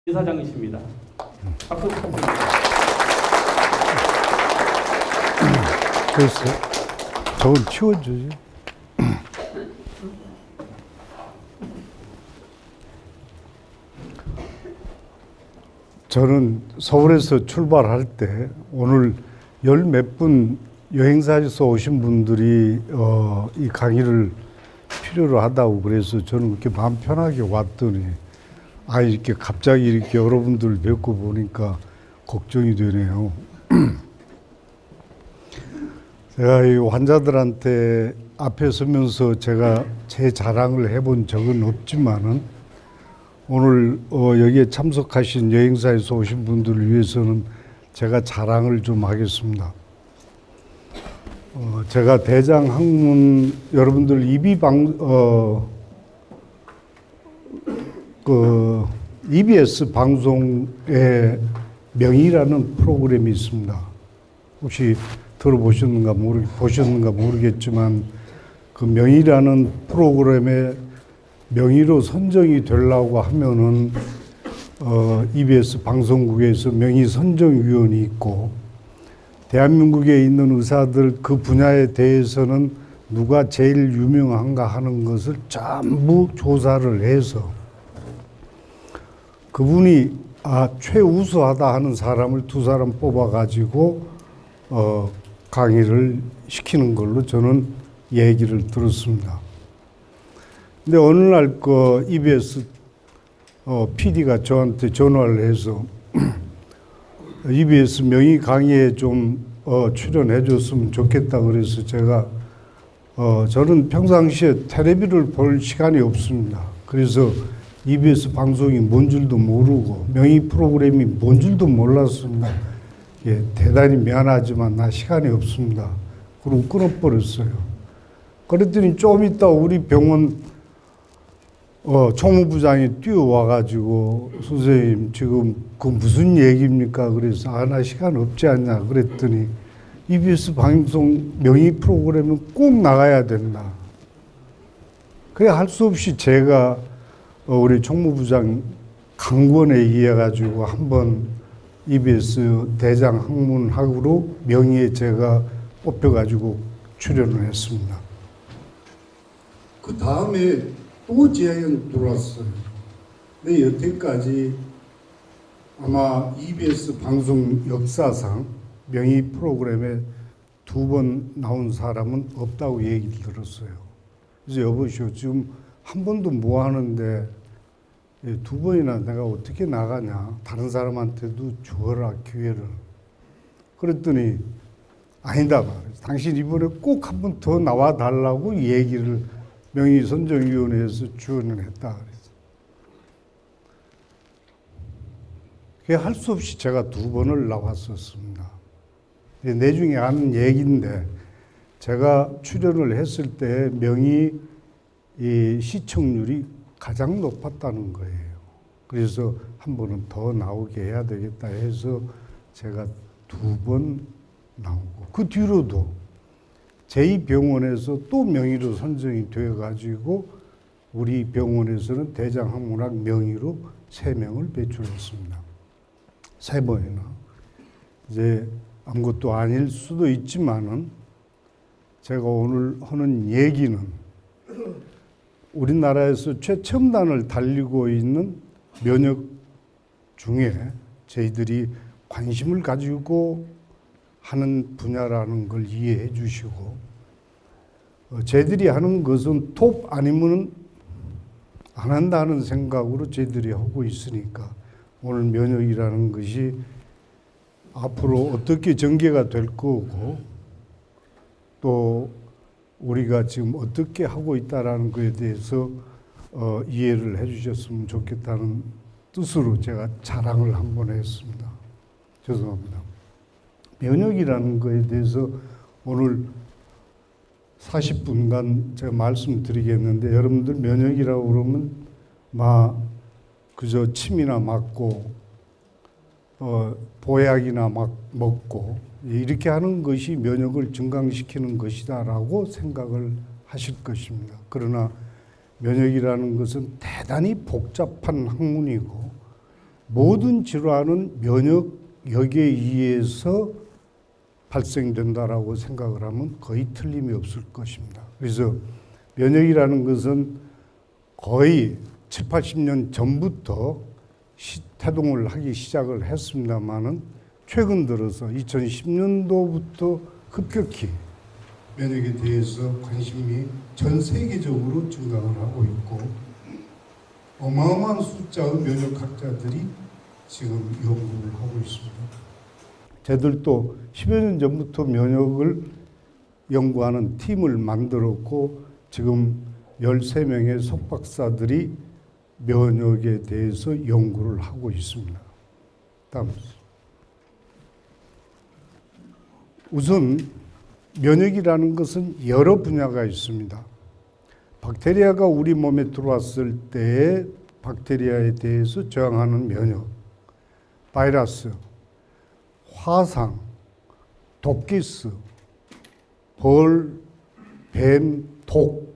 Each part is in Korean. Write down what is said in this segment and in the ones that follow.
이사장이십니다. 박수 부탁드립니다. 그래서 저걸 치워주지. 저는 서울에서 출발할 때 오늘 열 몇 분 여행사에서 오신 분들이 이 강의를 필요로 하다고 그래서 저는 그렇게 마음 편하게 왔더니 이렇게 갑자기 이렇게 여러분들 뵙고 보니까 걱정이 되네요. 제가 이 환자들한테 앞에 서면서 제가 제 자랑을 해본 적은 없지만은 오늘 여기에 참석하신 여행사에서 오신 분들을 위해서는 제가 자랑을 좀 하겠습니다. 제가 대장 학문 여러분들 EBS 방송의 명의라는 프로그램이 있습니다. 혹시 들어보셨는가 보셨는가 모르겠지만 그 명의라는 프로그램에 명의로 선정이 되려고 하면은 EBS 방송국에서 명의 선정위원이 있고 대한민국에 있는 의사들 그 분야에 대해서는 누가 제일 유명한가 하는 것을 전부 조사를 해서 그분이 최우수하다 하는 사람을 2사람 뽑아가지고 강의를 시키는 걸로 저는 얘기를 들었습니다. 근데 어느 날 EBS PD가 저한테 전화를 해서 EBS 명의 강의에 좀 출연해 줬으면 좋겠다 그래서 제가 저는 평상시에 텔레비를 볼 시간이 없습니다. 그래서 EBS 방송이 뭔 줄도 모르고 명의 프로그램이 뭔 줄도 몰랐습니다. 예, 대단히 미안하지만 나 시간이 없습니다. 그러고 끊어버렸어요. 그랬더니 좀 있다 우리 병원 총무부장이 뛰어와가지고 선생님 지금 그 무슨 얘기입니까? 그래서 나 시간 없지 않냐 그랬더니 EBS 방송 명의 프로그램은 꼭 나가야 된다. 그래 할 수 없이 제가 우리 총무부장 강권에 의해가지고 한번 EBS 대장 학문학으로 명의에 제가 뽑혀가지고 출연을 했습니다. 그 다음에 또 제안이 들어왔어요. 근데 여태까지 아마 EBS 방송 역사상 명의 프로그램에 2번 나온 사람은 없다고 얘기를 들었어요. 그래서 여보시오 지금 한 번도 못 하는데 2번이나 내가 어떻게 나가냐. 다른 사람한테도 주어라 기회를. 그랬더니 아니다. 당신 이번에 꼭 한 번 더 나와 달라고 얘기를 명의선정위원회에서 주원을 했다 그래서 그게 할 수 없이 제가 2번을 나왔었습니다. 내중에 하는 얘기인데 제가 출연을 했을 때 명의 이 시청률이 가장 높았다는 거예요. 그래서 한 번은 더 나오게 해야 되겠다 해서 제가 2번 나오고 그 뒤로도 제2병원에서 또 명의로 선정이 되어가지고 우리 병원에서는 대장학문학 명의로 3명을 배출했습니다. 3번이나. 이제 아무것도 아닐 수도 있지만은 제가 오늘 하는 얘기는 우리나라에서 최첨단을 달리고 있는 면역 중에 저희들이 관심을 가지고 하는 분야라는 걸 이해해 주시고 저희들이 하는 것은 톱 아니면 안 한다는 생각으로 저희들이 하고 있으니까 오늘 면역이라는 것이 앞으로 어떻게 전개가 될 거고 또 우리가 지금 어떻게 하고 있다라는 것에 대해서 이해를 해 주셨으면 좋겠다는 뜻으로 제가 자랑을 한번 했습니다. 죄송합니다. 면역이라는 것에 대해서 오늘 40분간 제가 말씀드리겠는데 여러분들 면역이라고 그러면 그저 침이나 맞고 보약이나 막 먹고 이렇게 하는 것이 면역을 증강시키는 것이다라고 생각을 하실 것입니다. 그러나 면역이라는 것은 대단히 복잡한 학문이고 모든 질환은 면역력에 의해서 발생된다라고 생각을 하면 거의 틀림이 없을 것입니다. 그래서 면역이라는 것은 거의 7, 80년 전부터 태동을 하기 시작을 했습니다만은 최근 들어서 2010년도부터 급격히 면역에 대해서 관심이 전 세계적으로 증가를 하고 있고 어마어마한 숫자의 면역학자들이 지금 연구를 하고 있습니다. 저희들도 10여 년 전부터 면역을 연구하는 팀을 만들었고 지금 13명의 석박사들이 면역에 대해서 연구를 하고 있습니다. 다음. 우선 면역이라는 것은 여러 분야가 있습니다. 박테리아가 우리 몸에 들어왔을 때에 박테리아에 대해서 저항하는 면역, 바이러스, 화상, 독기스, 벌, 뱀, 독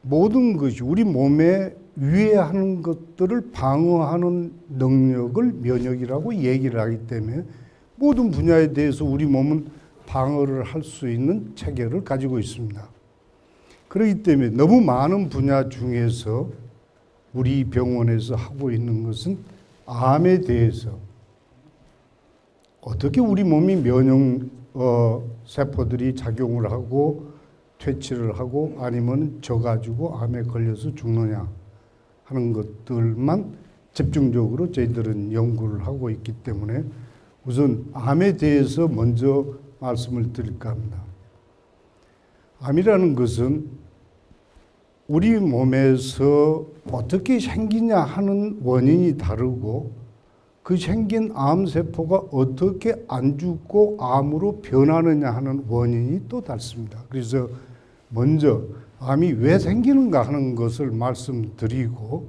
모든 것이 우리 몸에 위해하는 것들을 방어하는 능력을 면역이라고 얘기를 하기 때문에 모든 분야에 대해서 우리 몸은 방어를 할 수 있는 체계를 가지고 있습니다. 그렇기 때문에 너무 많은 분야 중에서 우리 병원에서 하고 있는 것은 암에 대해서 어떻게 우리 몸이 면역 세포들이 작용을 하고 퇴치를 하고 아니면 져가지고 암에 걸려서 죽느냐 하는 것들만 집중적으로 저희들은 연구를 하고 있기 때문에 우선 암에 대해서 먼저 말씀을 드릴까 합니다. 암이라는 것은 우리 몸에서 어떻게 생기냐 하는 원인이 다르고 그 생긴 암세포가 어떻게 안 죽고 암으로 변하느냐 하는 원인이 또 다릅니다. 그래서 먼저 암이 왜 생기는가 하는 것을 말씀드리고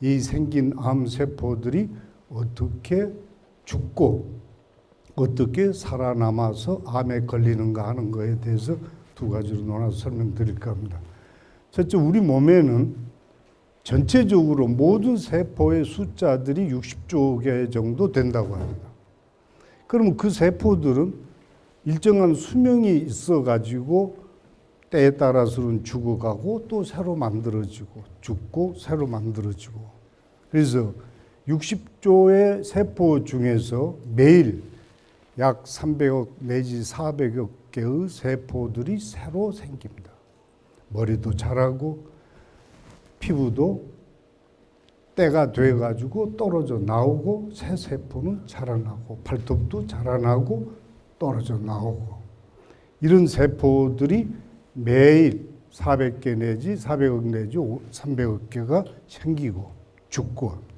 이 생긴 암세포들이 어떻게 죽고 어떻게 살아남아서 암에 걸리는가 하는 것에 대해서 두 가지로 나눠서 설명드릴까 합니다. 첫째, 우리 몸에는 전체적으로 모든 세포의 숫자들이 60조 개 정도 된다고 합니다. 그러면 그 세포들은 일정한 수명이 있어가지고 때에 따라서는 죽어가고 또 새로 만들어지고 죽고 새로 만들어지고 그래서 60조의 세포 중에서 매일 약 300억 내지 400억 개의 세포들이 새로 생깁니다. 머리도 자라고 피부도 때가 돼가지고 떨어져 나오고 새 세포는 자라나고 발톱도 자라나고 떨어져 나오고 이런 세포들이 매일 400개 내지 400억 내지 300억 개가 생기고 죽고 합니다.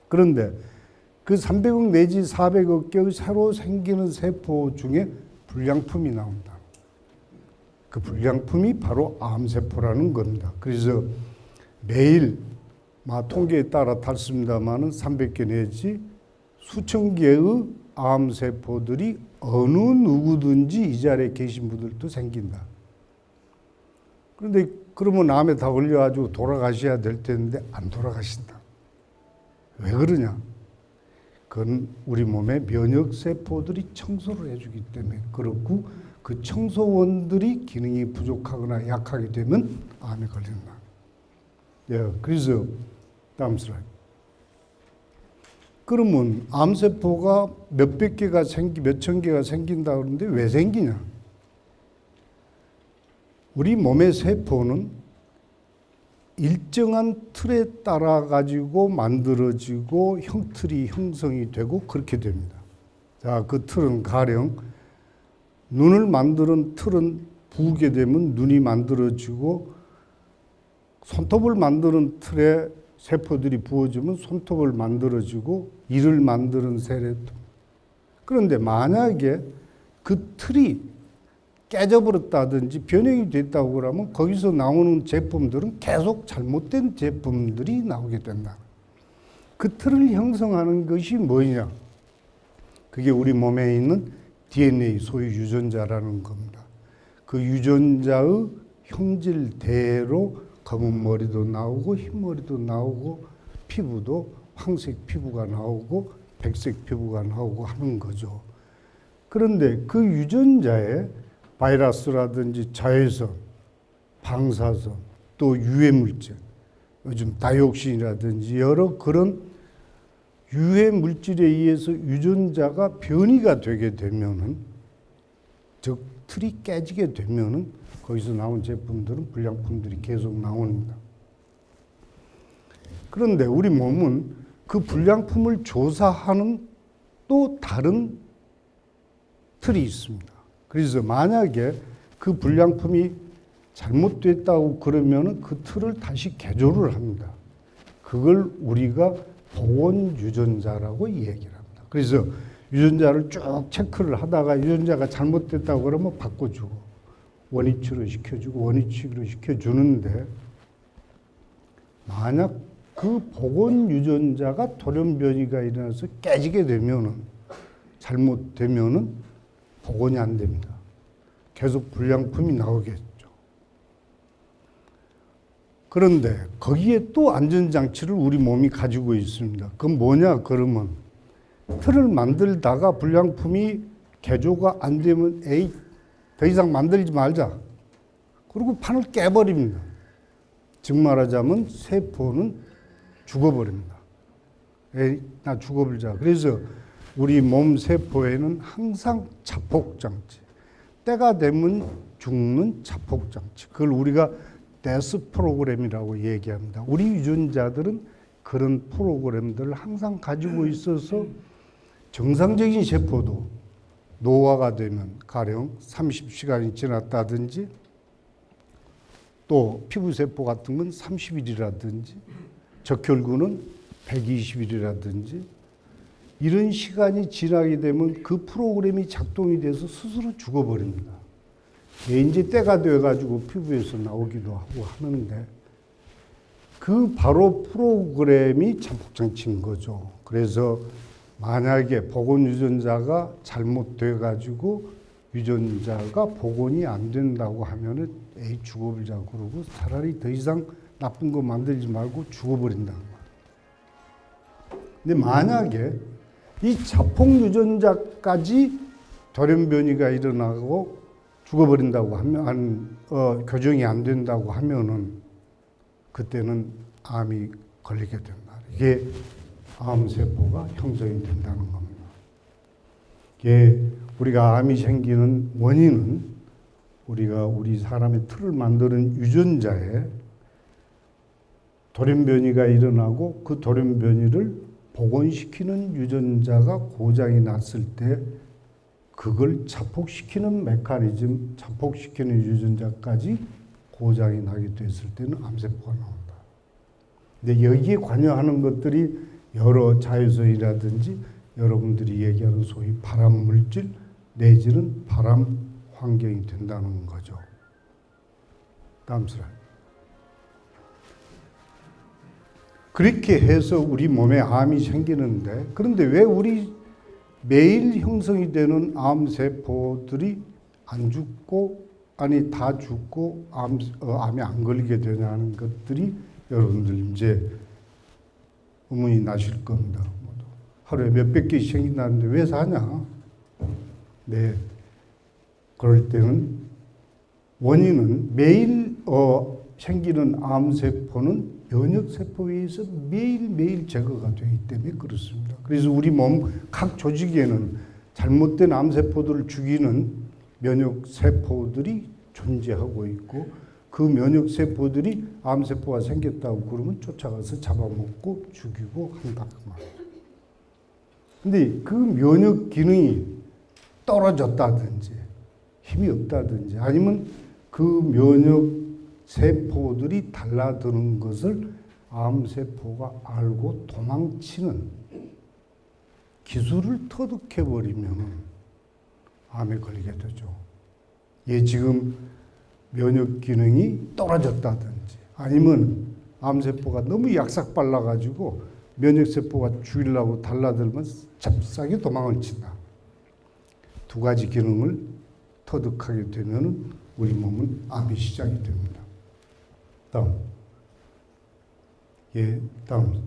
그런데 그 300억 내지 400억 개의 새로 생기는 세포 중에 불량품이 나온다. 그 불량품이 바로 암세포라는 겁니다. 그래서 매일 통계에 따라 다릅니다마는 300개 내지 수천 개의 암세포들이 어느 누구든지 이 자리에 계신 분들도 생긴다. 그런데 그러면 암에 다 걸려가지고 돌아가셔야 될 텐데 안 돌아가신다. 왜 그러냐? 그건 우리 몸의 면역세포들이 청소를 해주기 때문에 그렇고 그 청소원들이 기능이 부족하거나 약하게 되면 암에 걸린다. 예, 그래서 다음 슬라이드. 그러면 암세포가 몇백 개가 몇천 개가 생긴다 그러는데 왜 생기냐? 우리 몸의 세포는 일정한 틀에 따라 가지고 만들어지고 형틀이 형성이 되고 그렇게 됩니다. 자, 그 틀은 가령 눈을 만드는 틀은 부게 되면 눈이 만들어지고 손톱을 만드는 틀에 세포들이 부어지면 손톱을 만들어지고 이를 만드는 세례도. 그런데 만약에 그 틀이 깨져버렸다든지 변형이 됐다고 그러면 거기서 나오는 제품들은 계속 잘못된 제품들이 나오게 된다. 그 틀을 형성하는 것이 뭐냐? 그게 우리 몸에 있는 DNA, 소위 유전자라는 겁니다. 그 유전자의 형질대로 검은 머리도 나오고 흰 머리도 나오고 피부도 황색 피부가 나오고 백색 피부가 나오고 하는 거죠. 그런데 그 유전자에 바이러스라든지 자외선, 방사선, 또 유해물질, 요즘 다이옥신이라든지 여러 그런 유해물질에 의해서 유전자가 변이가 되게 되면은, 즉 틀이 깨지게 되면은 거기서 나온 제품들은 불량품들이 계속 나옵니다. 그런데 우리 몸은 그 불량품을 조사하는 또 다른 틀이 있습니다. 그래서 만약에 그 불량품이 잘못됐다고 그러면 그 틀을 다시 개조를 합니다. 그걸 우리가 복원 유전자라고 얘기를 합니다. 그래서 유전자를 쭉 체크를 하다가 유전자가 잘못됐다고 그러면 바꿔주고 원위치로 시켜주고 원위치로 시켜주는데, 만약 그 복원 유전자가 돌연 변이가 일어나서 깨지게 되면은, 잘못되면은 복원이 안 됩니다. 계속 불량품이 나오겠죠. 그런데 거기에 또 안전장치를 우리 몸이 가지고 있습니다. 그건 뭐냐 그러면, 틀을 만들다가 불량품이 개조가 안 되면 에이 더 이상 만들지 말자, 그리고 판을 깨버립니다. 즉 말하자면 세포는 죽어버립니다. 에이 나 죽어버리자. 그래서 우리 몸 세포에는 항상 자폭장치, 때가 되면 죽는 자폭장치, 그걸 우리가 데스 프로그램이라고 얘기합니다. 우리 유전자들은 그런 프로그램들을 항상 가지고 있어서 정상적인 세포도 노화가 되면 가령 30시간이 지났다든지, 또 피부세포 같은 건 30일이라든지, 적혈구는 120일이라든지 이런 시간이 지나게 되면 그 프로그램이 작동이 돼서 스스로 죽어버립니다. 이제 때가 돼가지고 피부에서 나오기도 하고 하는데, 그 바로 프로그램이 자폭장치인 거죠. 그래서 만약에 복원 유전자가 잘못돼가지고 유전자가 복원이 안 된다고 하면은 에이 죽어버리자 그러고 차라리 더 이상 나쁜 거 만들지 말고 죽어버린다는 거예요. 근데 만약에 이 자폭 유전자까지 돌연 변이가 일어나고 죽어버린다고 하면, 교정이 안 된다고 하면은 그때는 암이 걸리게 된다. 이게 암세포가 형성이 된다는 겁니다. 이게 우리가 암이 생기는 원인은 우리 사람의 틀을 만드는 유전자에 돌연 변이가 일어나고 그 돌연 변이를 복원시키는 유전자가 고장이 났을 때 그걸 자폭시키는 메커니즘, 자폭시키는 유전자까지 고장이 나게 됐을 때는 암세포가 나온다. 근데 여기에 관여하는 것들이 여러 자외선이라든지 여러분들이 얘기하는 소위 발암 물질 내지는 발암 환경이 된다는 거죠. 다음 슬라이드. 그렇게 해서 우리 몸에 암이 생기는데, 그런데 왜 우리 매일 형성이 되는 암세포들이 안 죽고, 아니 다 죽고 암에 안 걸리게 되냐는 것들이 여러분들 이제 의문이 나실 겁니다. 하루에 몇백 개씩 생긴다는데 왜 사냐? 네. 그럴 때는 원인은 매일 생기는 암세포는 면역세포에 의해서 매일매일 제거가 되기 때문에 그렇습니다. 그래서 우리 몸 각 조직에는 잘못된 암세포들을 죽이는 면역세포들이 존재하고 있고, 그 면역세포들이 암세포가 생겼다고 그러면 쫓아가서 잡아먹고 죽이고 한다. 근데 그 면역 기능이 떨어졌다든지 힘이 없다든지 아니면 그 면역 세포들이 달라드는 것을 암세포가 알고 도망치는 기술을 터득해버리면 암에 걸리게 되죠. 얘 지금 면역 기능이 떨어졌다든지 아니면 암세포가 너무 약삭발라가지고 면역세포가 죽이려고 달라들면 잽싸게 도망을 친다. 두 가지 기능을 터득하게 되면 우리 몸은 암이 시작이 됩니다. 다음. 예, 다음.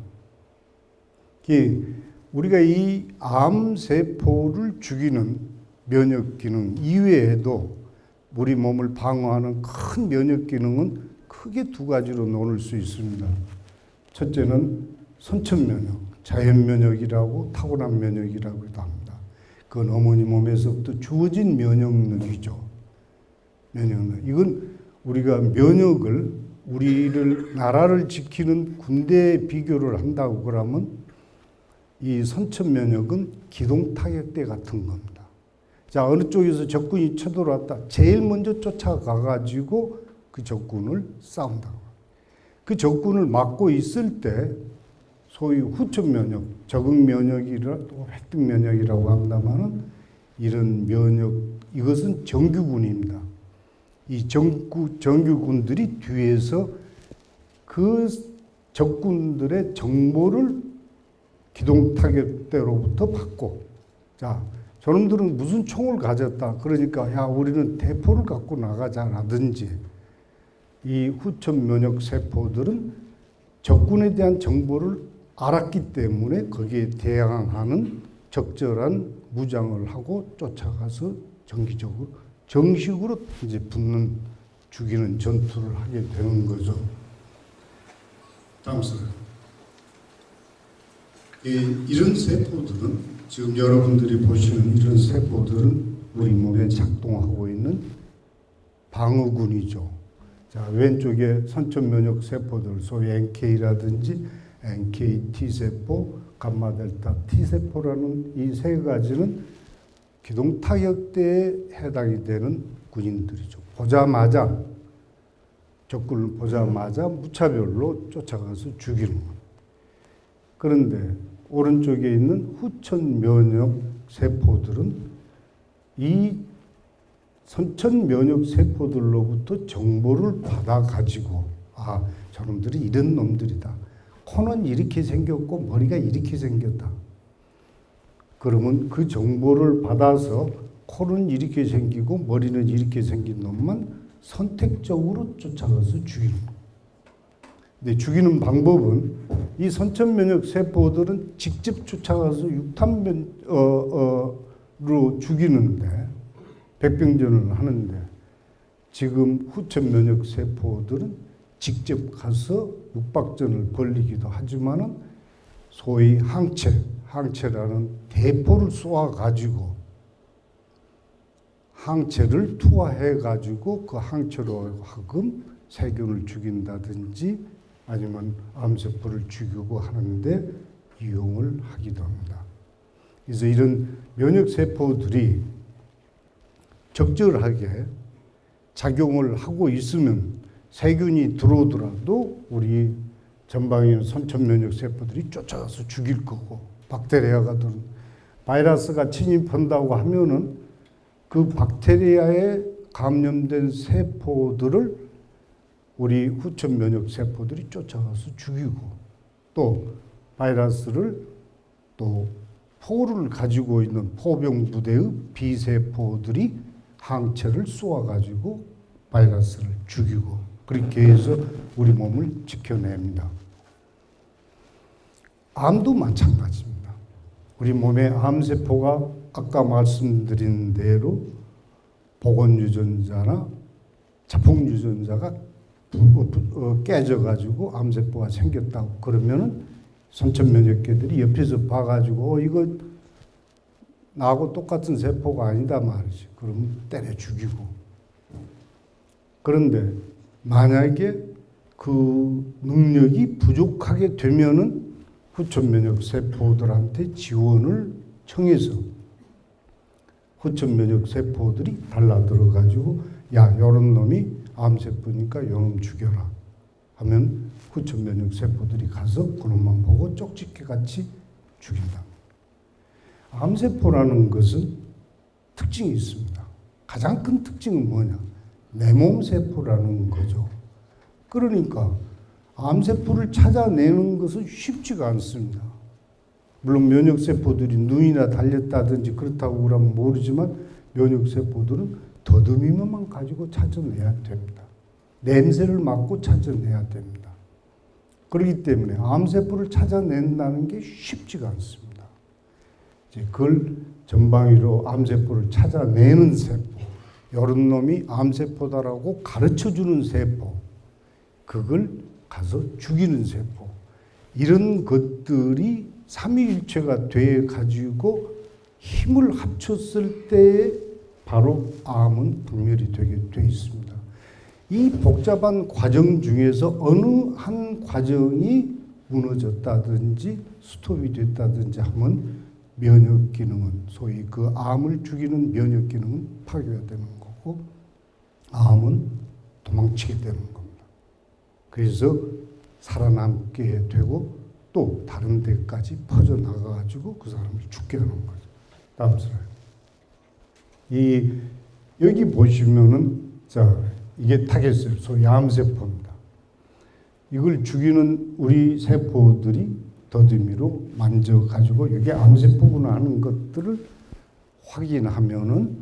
우리가 이 암세포를 죽이는 면역 기능 이외에도 우리 몸을 방어하는 큰 면역 기능은 크게 두 가지로 나눌 수 있습니다. 첫째는 선천 면역, 자연 면역이라고 타고난 면역이라고도 합니다. 그건 어머니 몸에서부터 주어진 면역력이죠. 면역력. 이건 우리가 면역을 우리를 나라를 지키는 군대에 비교를 한다고 그러면 이 선천 면역은 기동 타격대 같은 겁니다. 자, 어느 쪽에서 적군이 쳐들어왔다. 제일 먼저 쫓아가 가지고 그 적군을 싸운다. 그 적군을 막고 있을 때 소위 후천 면역, 적응 면역이라고 획득 면역이라고 합니다만은 이런 면역 이것은 정규군입니다. 이 정규군들이 뒤에서 그 적군들의 정보를 기동 타격대로부터 받고, 자, 저놈들은 무슨 총을 가졌다. 그러니까 야, 우리는 대포를 갖고 나가자라든지, 이 후천 면역 세포들은 적군에 대한 정보를 알았기 때문에 거기에 대항하는 적절한 무장을 하고 쫓아가서 정식으로 이제 붙는 죽이는 전투를 하게 되는 거죠. 다음 슬라이드. 이런 세포들은 지금 여러분들이 보시는 이런 세포들은 우리 몸에 작동하고 있는 방어군이죠. 자, 왼쪽에 선천 면역 세포들, 소위 NK라든지 NK T세포, 감마 델타 T세포라는 이 세 가지는 기동 타격대에 해당이 되는 군인들이죠. 보자마자 적군을 보자마자 무차별로 쫓아가서 죽이는 것. 그런데 오른쪽에 있는 후천 면역 세포들은 이 선천 면역 세포들로부터 정보를 받아 가지고 아, 저놈들이 이런 놈들이다. 코는 이렇게 생겼고 머리가 이렇게 생겼다. 그러면 그 정보를 받아서 코는 이렇게 생기고 머리는 이렇게 생긴 놈만 선택적으로 쫓아가서 죽이는 거예요. 근데 죽이는 방법은 이 선천 면역 세포들은 직접 쫓아가서 육탄으로 죽이는데 백병전을 하는데 지금 후천 면역 세포들은 직접 가서 육박전을 벌리기도 하지만은 소위 항체라는 대포를 쏘아가지고 항체를 투하해가지고 그 항체로 하금 세균을 죽인다든지 아니면 암세포를 죽이고 하는데 이용을 하기도 합니다. 그래서 이런 면역세포들이 적절하게 작용을 하고 있으면 세균이 들어오더라도 우리 전방에 있는 선천 면역 세포들이 쫓아가서 죽일 거고, 박테리아가 들은 바이러스가 침입한다고 하면은 그 박테리아에 감염된 세포들을 우리 후천 면역 세포들이 쫓아가서 죽이고, 또 바이러스를 또 포를 가지고 있는 포병 부대의 비세포들이 항체를 쏘아가지고 바이러스를 죽이고, 그렇게 해서 우리 몸을 지켜냅니다. 암도 마찬가지입니다. 우리 몸의 암세포가 아까 말씀드린 대로 보건유전자나 자폭유전자가 깨져가지고 암세포가 생겼다고 그러면은 선천면역계들이 옆에서 봐가지고 이거 나하고 똑같은 세포가 아니다 말이지. 그러면 때려 죽이고. 그런데 만약에 그 능력이 부족하게 되면은 후천면역 세포들한테 지원을 청해서 후천면역 세포들이 달라들어 가지고 야, 요런 놈이 암세포니까 요놈 죽여라 하면 후천면역 세포들이 가서 그놈만 보고 쪽집게 같이 죽인다. 암세포라는 것은 특징이 있습니다. 가장 큰 특징은 뭐냐? 내 몸 세포라는 거죠. 그러니까 암세포를 찾아내는 것은 쉽지가 않습니다. 물론 면역세포들이 눈이나 달렸다든지 그렇다고 그러면 모르지만 면역세포들은 더듬이만 가지고 찾아내야 됩니다. 냄새를 맡고 찾아내야 됩니다. 그렇기 때문에 암세포를 찾아낸다는 게 쉽지가 않습니다. 이제 그걸 전방위로 암세포를 찾아내는 세포, 이런 놈이 암세포다라고 가르쳐주는 세포, 그걸 가서 죽이는 세포, 이런 것들이 삼위일체가 돼 가지고 힘을 합쳤을 때에 바로 암은 박멸이 되게 돼 있습니다. 이 복잡한 과정 중에서 어느 한 과정이 무너졌다든지 스톱이 됐다든지 하면 면역 기능은, 소위 그 암을 죽이는 면역 기능은 파괴가 되는 거고 암은 도망치게 되는 겁니다. 그래서 살아남게 되고 또 다른 데까지 퍼져나가가지고 그 사람을 죽게 하는 거죠. 다음 슬라이드. 여기 보시면은, 자, 이게 타겟셀, 소위 암세포입니다. 이걸 죽이는 우리 세포들이 더듬이로 만져가지고 이게 암세포구나 하는 것들을 확인하면은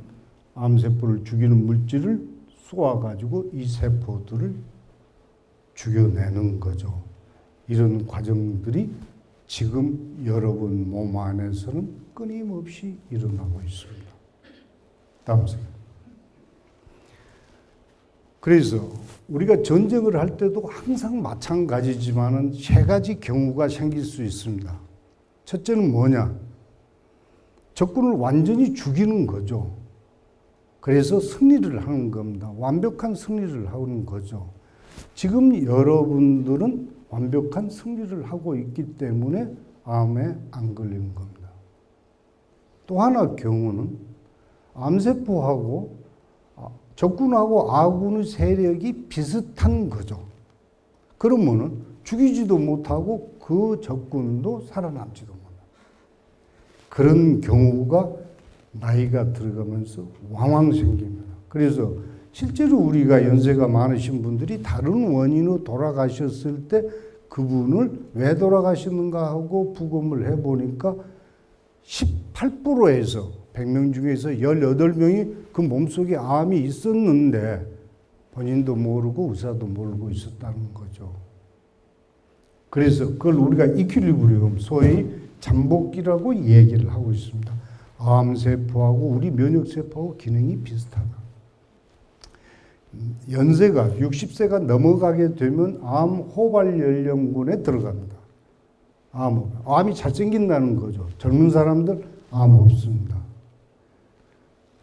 암세포를 죽이는 물질을 쏘아가지고 이 세포들을 죽여내는 거죠. 이런 과정들이 지금 여러분 몸 안에서는 끊임없이 일어나고 있습니다. 다음 슬라이드. 그래서 우리가 전쟁을 할 때도 항상 마찬가지지만은 세 가지 경우가 생길 수 있습니다. 첫째는 뭐냐? 적군을 완전히 죽이는 거죠. 그래서 승리를 하는 겁니다. 완벽한 승리를 하는 거죠. 지금 여러분들은 완벽한 승리를 하고 있기 때문에 암에 안 걸리는 겁니다. 또 하나 경우는 암세포하고 적군하고 아군의 세력이 비슷한 거죠. 그러면은 죽이지도 못하고 그 적군도 살아남지도 못해요. 그런 경우가 나이가 들어가면서 왕왕 생깁니다. 그래서 실제로 우리가 연세가 많으신 분들이 다른 원인으로 돌아가셨을 때 그분을 왜 돌아가셨는가 하고 부검을 해보니까 18%에서 100명 중에서 18명이 그 몸속에 암이 있었는데 본인도 모르고 의사도 모르고 있었다는 거죠. 그래서 그걸 우리가 이퀄리브리움, 소위 잠복기라고 얘기를 하고 있습니다. 암세포하고 우리 면역세포하고 기능이 비슷하다. 연세가 60세가 넘어가게 되면 암 호발 연령군에 들어갑니다. 암이 잘생긴다는 거죠. 젊은 사람들 암 없습니다.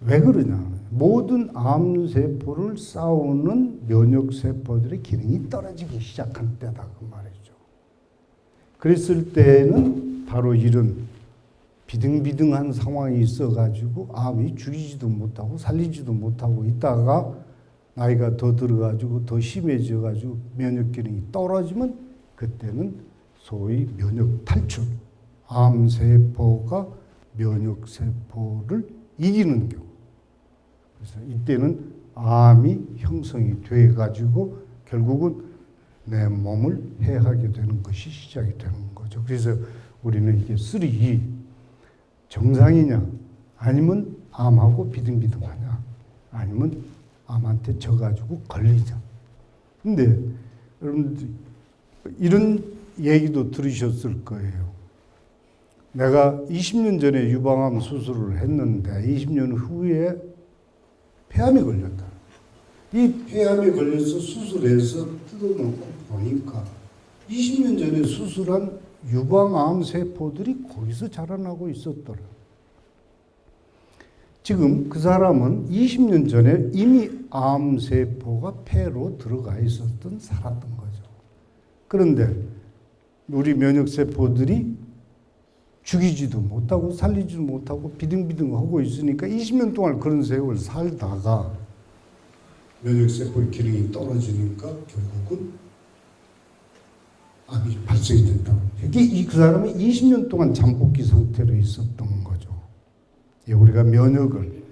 왜 그러냐? 모든 암세포를 싸우는 면역세포들의 기능이 떨어지기 시작한 때다 그 말이죠. 그랬을 때는 바로 이런 비등비등한 상황이 있어가지고 암이 죽이지도 못하고 살리지도 못하고 있다가 나이가 더 들어가지고 더 심해져가지고 면역 기능이 떨어지면 그때는 소위 면역 탈출, 암세포가 면역세포를 이기는 경우. 그래서 이때는 암이 형성이 돼가지고 결국은 내 몸을 해하게 되는 것이 시작이 되는 거죠. 그래서 우리는 이게 3E 정상이냐 아니면 암하고 비등비등하냐 아니면 암한테 져가지고 걸리냐. 근데 여러분들 이런 얘기도 들으셨을 거예요. 내가 20년 전에 유방암 수술을 했는데 20년 후에 폐암이 걸렸다. 이 폐암에 걸려서 수술해서 뜯어놓고 보니까 20년 전에 수술한 유방암 세포들이 거기서 자라나고 있었더라. 지금 그 사람은 20년 전에 이미 암세포가 폐로 들어가 있었던 살았던 거죠. 그런데 우리 면역세포들이 죽이지도 못하고 살리지도 못하고 비등비등하고 있으니까 20년 동안 그런 세월 살다가 면역세포의 기능이 떨어지니까 결국은 암이 발생이 된다고. 이게 그 사람이 20년 동안 잠복기 상태로 있었던 거죠. 우리가 면역을,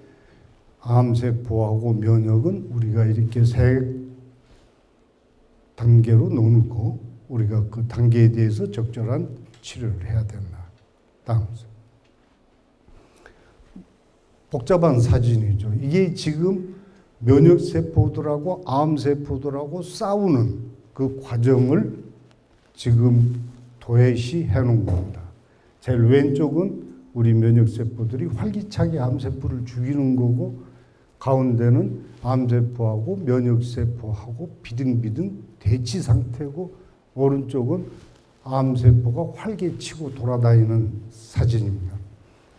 암세포하고 면역은 우리가 이렇게 세 단계로 나누고 우리가 그 단계에 대해서 적절한 치료를 해야 된다. 다음. 복잡한 사진이죠. 이게 지금 면역세포들하고 암세포들하고 싸우는 그 과정을 지금 도외시 해놓은 겁니다. 제일 왼쪽은 우리 면역세포들이 활기차게 암세포를 죽이는 거고, 가운데는 암세포하고 면역세포하고 비등비등 대치 상태고, 오른쪽은 암세포가 활개치고 돌아다니는 사진입니다.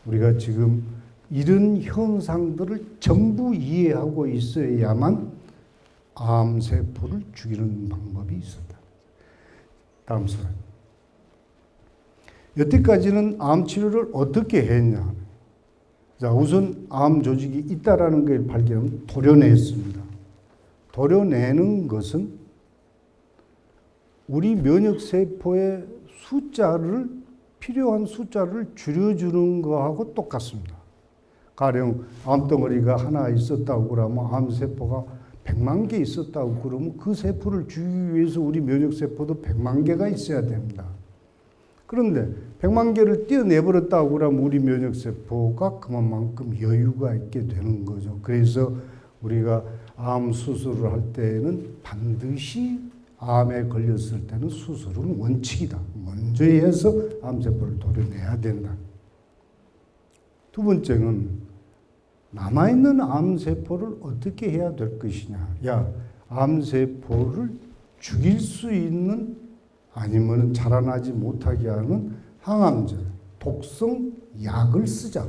우리가 지금 이런 현상들을 전부 이해하고 있어야만 암세포를 죽이는 방법이 있었다. 다음 슬라이드. 여태까지는 암 치료를 어떻게 했냐. 자, 우선 암 조직이 있다라는 걸 발견하면 도려냈습니다. 도려내는 것은 우리 면역세포의 숫자를, 필요한 숫자를 줄여주는 거하고 똑같습니다. 가령 암덩어리가 하나 있었다고 그러면 암세포가 100만 개 있었다고 그러면 그 세포를 죽이기 위해서 우리 면역세포도 100만 개가 있어야 됩니다. 그런데 100만 개를 떼어내버렸다고 그러면 우리 면역세포가 그만큼 여유가 있게 되는 거죠. 그래서 우리가 암 수술을 할 때에는 반드시 암에 걸렸을 때는 수술은 원칙이다. 먼저 해서 암세포를 도려내야 된다. 두 번째는 남아있는 암세포를 어떻게 해야 될 것이냐. 야, 암세포를 죽일 수 있는 아니면 자라나지 못하게 하는 항암제, 독성 약을 쓰자.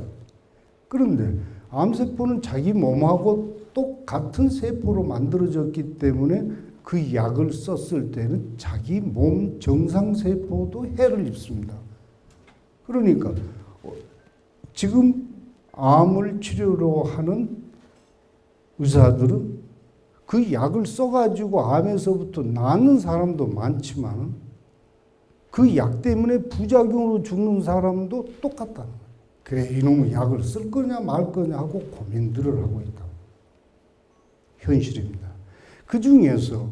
그런데 암세포는 자기 몸하고 똑같은 세포로 만들어졌기 때문에 그 약을 썼을 때는 자기 몸 정상세포도 해를 입습니다. 그러니까 지금 암을 치료로 하는 의사들은 그 약을 써가지고 암에서부터 낫는 사람도 많지만 그 약 때문에 부작용으로 죽는 사람도 똑같다는 거예요. 그래, 이놈의 약을 쓸 거냐 말 거냐 하고 고민들을 하고 있다. 현실입니다. 그 중에서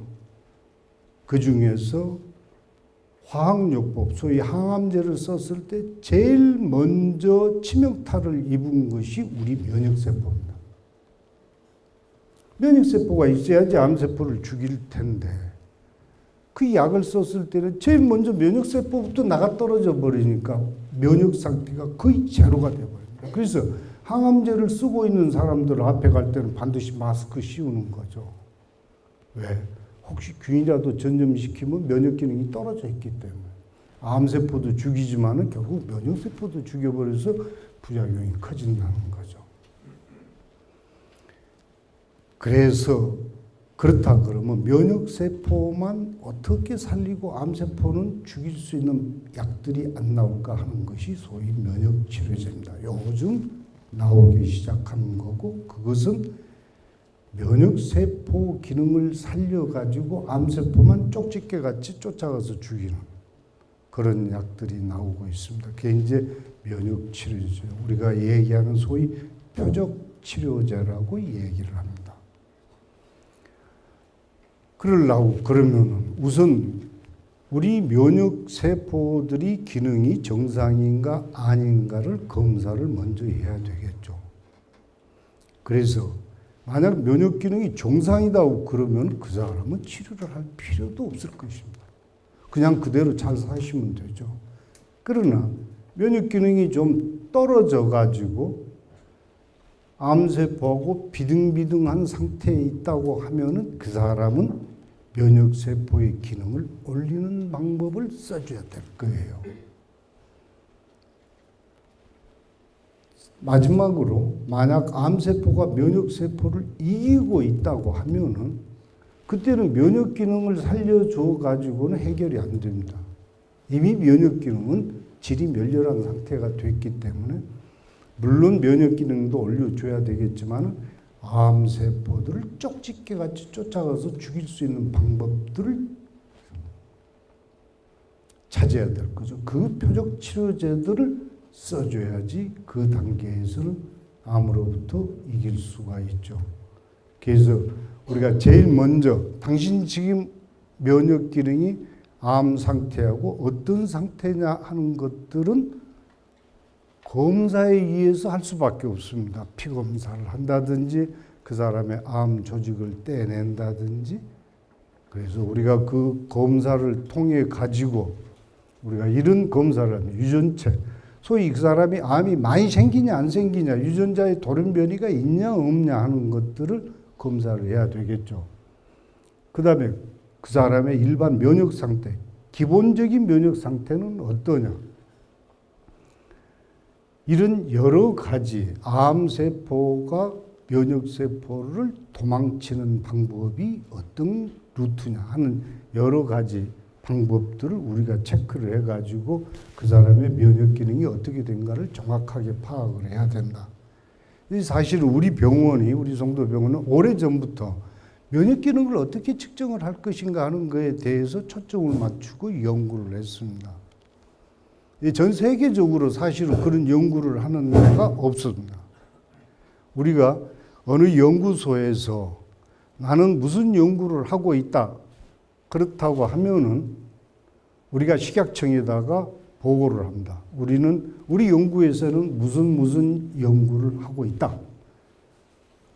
화학요법, 소위 항암제를 썼을 때 제일 먼저 치명타를 입은 것이 우리 면역세포입니다. 면역세포가 있어야지 암세포를 죽일 텐데 그 약을 썼을 때는 제일 먼저 면역세포부터 나가 떨어져 버리니까 면역 상태가 거의 제로가 되어버립니다. 그래서 항암제를 쓰고 있는 사람들 앞에 갈 때는 반드시 마스크 씌우는 거죠. 왜? 혹시 균이라도 전염시키면 면역 기능이 떨어져 있기 때문에. 암세포도 죽이지만은 결국 면역세포도 죽여버려서 부작용이 커진다는 거죠. 그래서 그렇다 그러면 면역세포만 어떻게 살리고 암세포는 죽일 수 있는 약들이 안 나올까 하는 것이 소위 면역치료제입니다. 요즘 나오기 시작한 거고, 그것은 면역세포 기능을 살려가지고 암세포만 쪽집게 같이 쫓아가서 죽이는 그런 약들이 나오고 있습니다. 그게 이제 면역치료제, 우리가 얘기하는 소위 표적치료제라고 얘기를 합니다. 그러면 우선 우리 면역세포들이 기능이 정상인가 아닌가를 검사를 먼저 해야 되겠죠. 그래서 만약 면역 기능이 정상이다고 그러면 그 사람은 치료를 할 필요도 없을 것입니다. 그냥 그대로 잘 사시면 되죠. 그러나 면역 기능이 좀 떨어져 가지고 암세포하고 비등비등한 상태에 있다고 하면은 그 사람은 면역세포의 기능을 올리는 방법을 써줘야 될 거예요. 마지막으로 만약 암세포가 면역세포를 이기고 있다고 하면은 그때는 면역 기능을 살려줘 가지고는 해결이 안 됩니다. 이미 면역 기능은 질이 멸렬한 상태가 됐기 때문에 물론 면역 기능도 올려줘야 되겠지만 암세포들을 쪽집게 같이 쫓아가서 죽일 수 있는 방법들을 찾아야 될 거죠. 그 표적 치료제들을 써줘야지 그 단계에서는 암으로부터 이길 수가 있죠. 그래서 우리가 제일 먼저 당신 지금 면역 기능이 암 상태하고 어떤 상태냐 하는 것들은 검사에 의해서 할 수밖에 없습니다. 피 검사를 한다든지 그 사람의 암 조직을 떼낸다든지 그래서 우리가 그 검사를 통해 가지고 우리가 이런 검사를 하면 유전체, 소위 그 사람이 암이 많이 생기냐 안 생기냐, 유전자의 돌연변이가 있냐 없냐 하는 것들을 검사를 해야 되겠죠. 그 다음에 그 사람의 일반 면역 상태, 기본적인 면역 상태는 어떠냐. 이런 여러 가지 암세포가 면역세포를 도망치는 방법이 어떤 루트냐 하는 여러 가지 방법들을 우리가 체크를 해가지고 그 사람의 면역 기능이 어떻게 된가를 정확하게 파악을 해야 된다. 사실은 우리 병원이, 우리 성도병원은 오래전부터 면역 기능을 어떻게 측정을 할 것인가 하는 것에 대해서 초점을 맞추고 연구를 했습니다. 전 세계적으로 사실은 그런 연구를 하는 데가 없습니다. 우리가 어느 연구소에서 나는 무슨 연구를 하고 있다, 그렇다고 하면은 우리가 식약청에다가 보고를 합니다. 우리 연구에서는 무슨 연구를 하고 있다,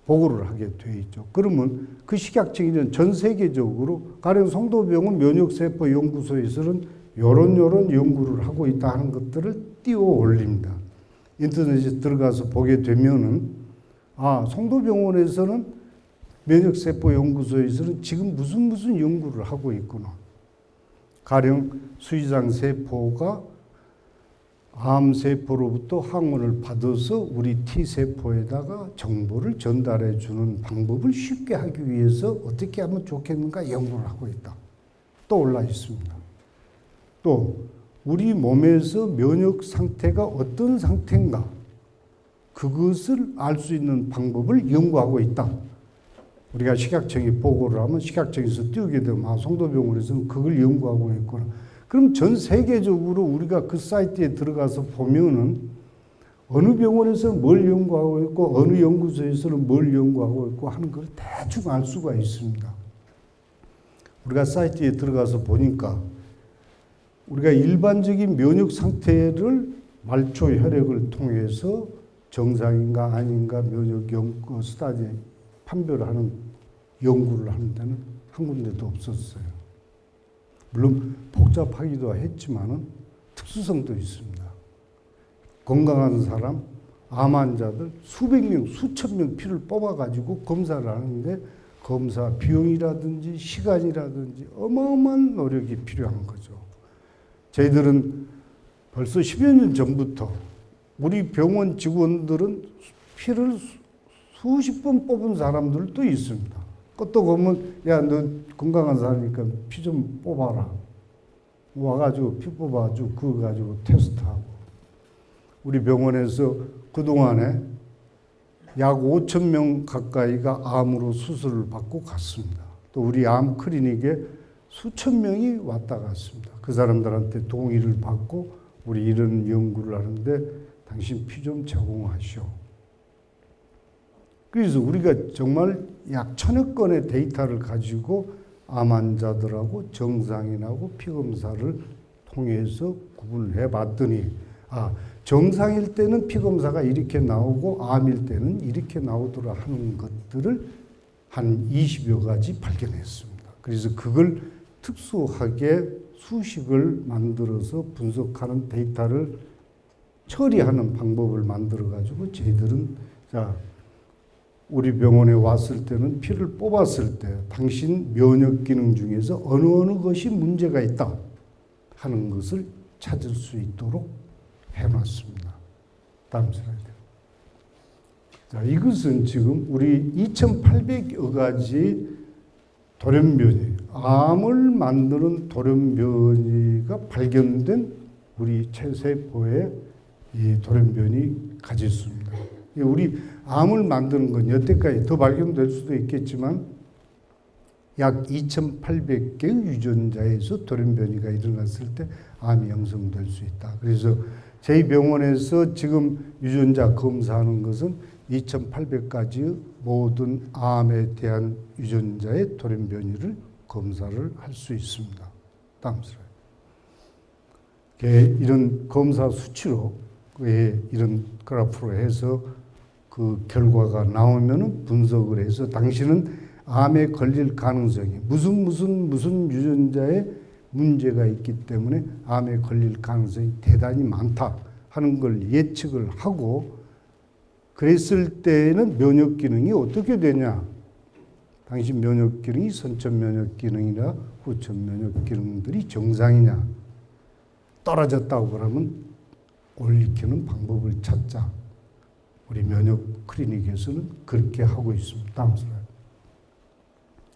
보고를 하게 돼 있죠. 그러면 그 식약청이는 전 세계적으로 가령 성도병원 면역세포 연구소에서는 요런 연구를 하고 있다 하는 것들을 띄워 올립니다. 인터넷에 들어가서 보게 되면은 성도병원에서는 면역세포 연구소에서는 지금 무슨 연구를 하고 있구나. 가령 수의장 세포가 암세포로부터 항원을 받아서 우리 T세포에다가 정보를 전달해 주는 방법을 쉽게 하기 위해서 어떻게 하면 좋겠는가 연구를 하고 있다. 또 올라 있습니다. 또 우리 몸에서 면역 상태가 어떤 상태인가, 그것을 알 수 있는 방법을 연구하고 있다. 우리가 식약청에 보고를 하면 식약청에서 띄우게 되면 성도병원에서는 그걸 연구하고 있구나. 그럼 전 세계적으로 우리가 그 사이트에 들어가서 보면은 어느 병원에서는 뭘 연구하고 있고 어느 연구소에서는 뭘 연구하고 있고 하는 걸 대충 알 수가 있습니다. 우리가 사이트에 들어가서 보니까 우리가 일반적인 면역 상태를 말초 혈액을 통해서 정상인가 아닌가 면역 연구 스타디에 판별을 하는 연구를 하는 데는 한 군데도 없었어요. 물론 복잡하기도 했지만은 특수성도 있습니다. 건강한 사람, 암 환자들 수백 명, 수천 명 피를 뽑아가지고 검사를 하는데 검사 비용이라든지 시간이라든지 어마어마한 노력이 필요한 거죠. 저희들은 벌써 10여 년 전부터 우리 병원 직원들은 피를 수십 번 뽑은 사람들도 있습니다. 또 보면 야, 너 건강한 사람이니까 피 좀 뽑아라. 와가지고 피 뽑아가지고 그거 가지고 테스트하고. 우리 병원에서 그동안에 약 5천 명 가까이가 암으로 수술을 받고 갔습니다. 또 우리 암 클리닉에 수천 명이 왔다 갔습니다. 그 사람들한테 동의를 받고 우리 이런 연구를 하는데 당신 피 좀 제공하시오. 그래서 우리가 정말 약 1000여 건의 데이터를 가지고 암 환자들하고 정상인하고 피검사를 통해서 구분을 해봤더니 정상일 때는 피검사가 이렇게 나오고 암일 때는 이렇게 나오더라 하는 것들을 한 20여 가지 발견했습니다. 그래서 그걸 특수하게 수식을 만들어서 분석하는 데이터를 처리하는 방법을 만들어가지고 저희들은 우리 병원에 왔을 때는 피를 뽑았을 때 당신 면역 기능 중에서 어느 것이 문제가 있다 하는 것을 찾을 수 있도록 해놨습니다. 다음 슬라이드. 이것은 지금 우리 2,800여 가지 돌연변이, 암을 만드는 돌연변이가 발견된 우리 체세포의 이 돌연변이 가지수입니다. 우리 암을 만드는 건 여태까지 더 발견될 수도 있겠지만 약 2,800개의 유전자에서 돌연변이가 일어났을 때 암이 형성될 수 있다. 그래서 저희 병원에서 지금 유전자 검사하는 것은 2,800가지의 모든 암에 대한 유전자의 돌연변이를 검사를 할 수 있습니다. 다음 슬라이드. 이런 검사 수치로 이런 그래프로 해서 그 결과가 나오면 분석을 해서 당신은 암에 걸릴 가능성이 무슨 유전자에 문제가 있기 때문에 암에 걸릴 가능성이 대단히 많다 하는 걸 예측을 하고 그랬을 때에는 면역 기능이 어떻게 되냐? 당신 면역 기능이 선천 면역 기능이나 후천 면역 기능들이 정상이냐? 떨어졌다고 그러면 올리키는 방법을 찾자. 우리 면역 클리닉에서는 그렇게 하고 있습니다. 다음 슬라이드.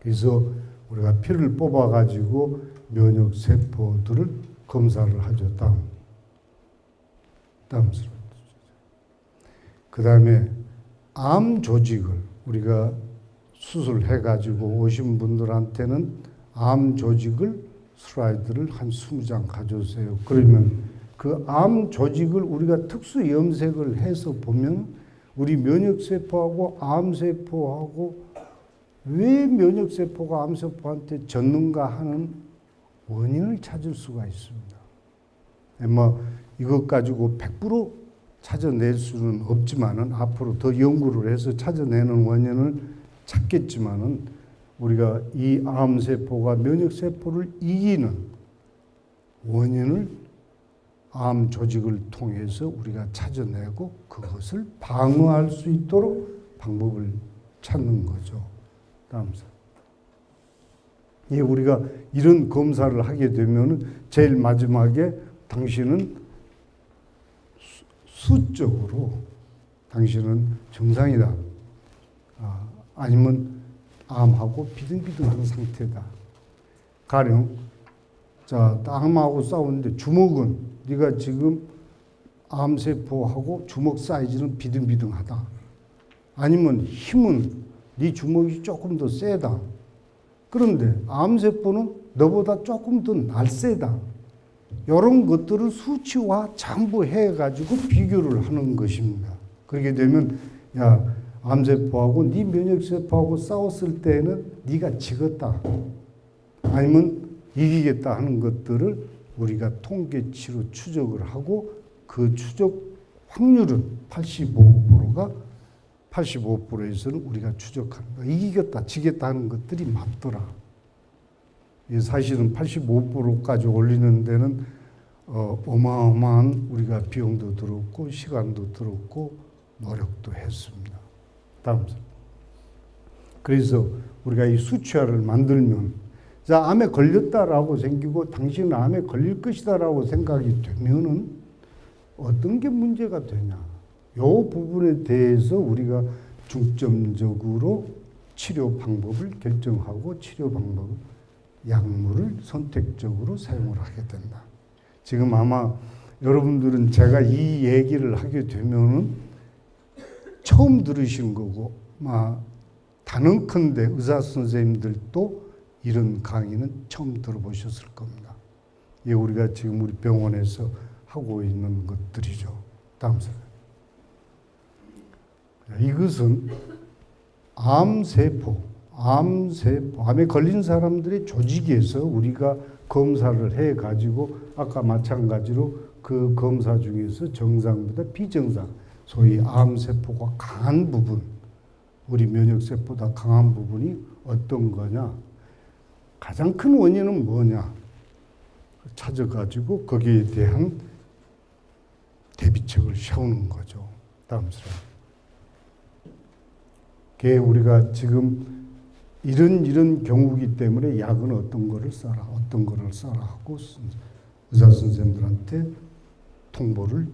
그래서 우리가 피를 뽑아가지고 면역 세포들을 검사를 하죠. 다음 슬라이드. 그 다음에 암 조직을 우리가 수술해가지고 오신 분들한테는 암 조직을 슬라이드를 한 20장 가져오세요. 그러면 그 암 조직을 우리가 특수 염색을 해서 보면 우리 면역세포하고 암세포하고 왜 면역세포가 암세포한테 졌는가 하는 원인을 찾을 수가 있습니다. 뭐 이것 가지고 100% 찾아낼 수는 없지만은 앞으로 더 연구를 해서 찾아내는 원인을 찾겠지만은 우리가 이 암세포가 면역세포를 이기는 원인을 암 조직을 통해서 우리가 찾아내고 그것을 방어할 수 있도록 방법을 찾는 거죠. 다음 슬라이드. 예, 우리가 이런 검사를 하게 되면은 제일 마지막에 당신은 수적으로 당신은 정상이다. 아니면 암하고 비등비등한 상태다. 가령 자, 암하고 싸우는데 주먹은 네가 지금 암세포하고 주먹 사이즈는 비등비등하다. 아니면 힘은 네 주먹이 조금 더 세다. 그런데 암세포는 너보다 조금 더 날쌔다. 이런 것들을 수치화 전부 해가지고 비교를 하는 것입니다. 그렇게 되면 야 암세포하고 네 면역세포하고 싸웠을 때는 네가 지겠다. 아니면 이기겠다 하는 것들을 우리가 통계치로 추적을 하고 그 추적 확률은 85%가 85%에서는 우리가 추적하는 거. 이기겠다, 지겠다 하는 것들이 맞더라. 사실은 85%까지 올리는 데는 어마어마한 우리가 비용도 들었고 시간도 들었고 노력도 했습니다. 다음 슬라이드. 그래서 우리가 이 수치화를 만들면 자, 암에 걸렸다라고 생기고 당신은 암에 걸릴 것이다라고 생각이 되면은 어떤 게 문제가 되냐? 요 부분에 대해서 우리가 중점적으로 치료 방법을 결정하고 치료 방법, 약물을 선택적으로 사용을 하게 된다. 지금 아마 여러분들은 제가 이 얘기를 하게 되면은 처음 들으시는 거고, 단언컨대 의사 선생님들도 이런 강의는 처음 들어보셨을 겁니다. 예, 우리가 지금 우리 병원에서 하고 있는 것들이죠. 다음 슬라이드. 이것은 암에 걸린 사람들의 조직에서 우리가 검사를 해가지고 아까 마찬가지로 그 검사 중에서 정상보다 비정상, 소위 암세포가 강한 부분, 우리 면역세포보다 강한 부분이 어떤 거냐? 가장 큰 원인은 뭐냐? 찾아가지고 거기에 대한 대비책을 세우는 거죠. 다음 슬라이드. 우리가 지금 이런 경우이기 때문에 약은 어떤 거를 써라 하고 의사 선생님들한테 통보를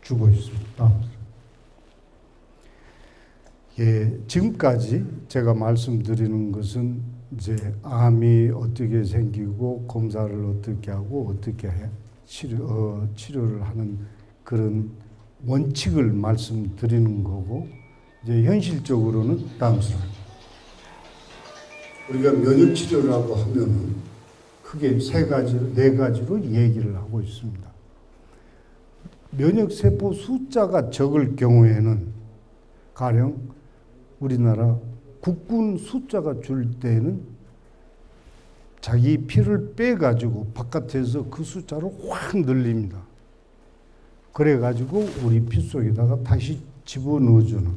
주고 있습니다. 예, 지금까지 제가 말씀드리는 것은 이제 암이 어떻게 생기고 검사를 어떻게 하고 어떻게 치료를 하는 그런 원칙을 말씀드리는 거고, 이제 현실적으로는 다음 슬라이드. 우리가 면역 치료라고 하면은 크게 네 가지로 얘기를 하고 있습니다. 면역 세포 숫자가 적을 경우에는 가령 우리나라 국군 숫자가 줄 때는 자기 피를 빼가지고 바깥에서 그 숫자를 확 늘립니다. 그래가지고 우리 피 속에다가 다시 집어넣어주는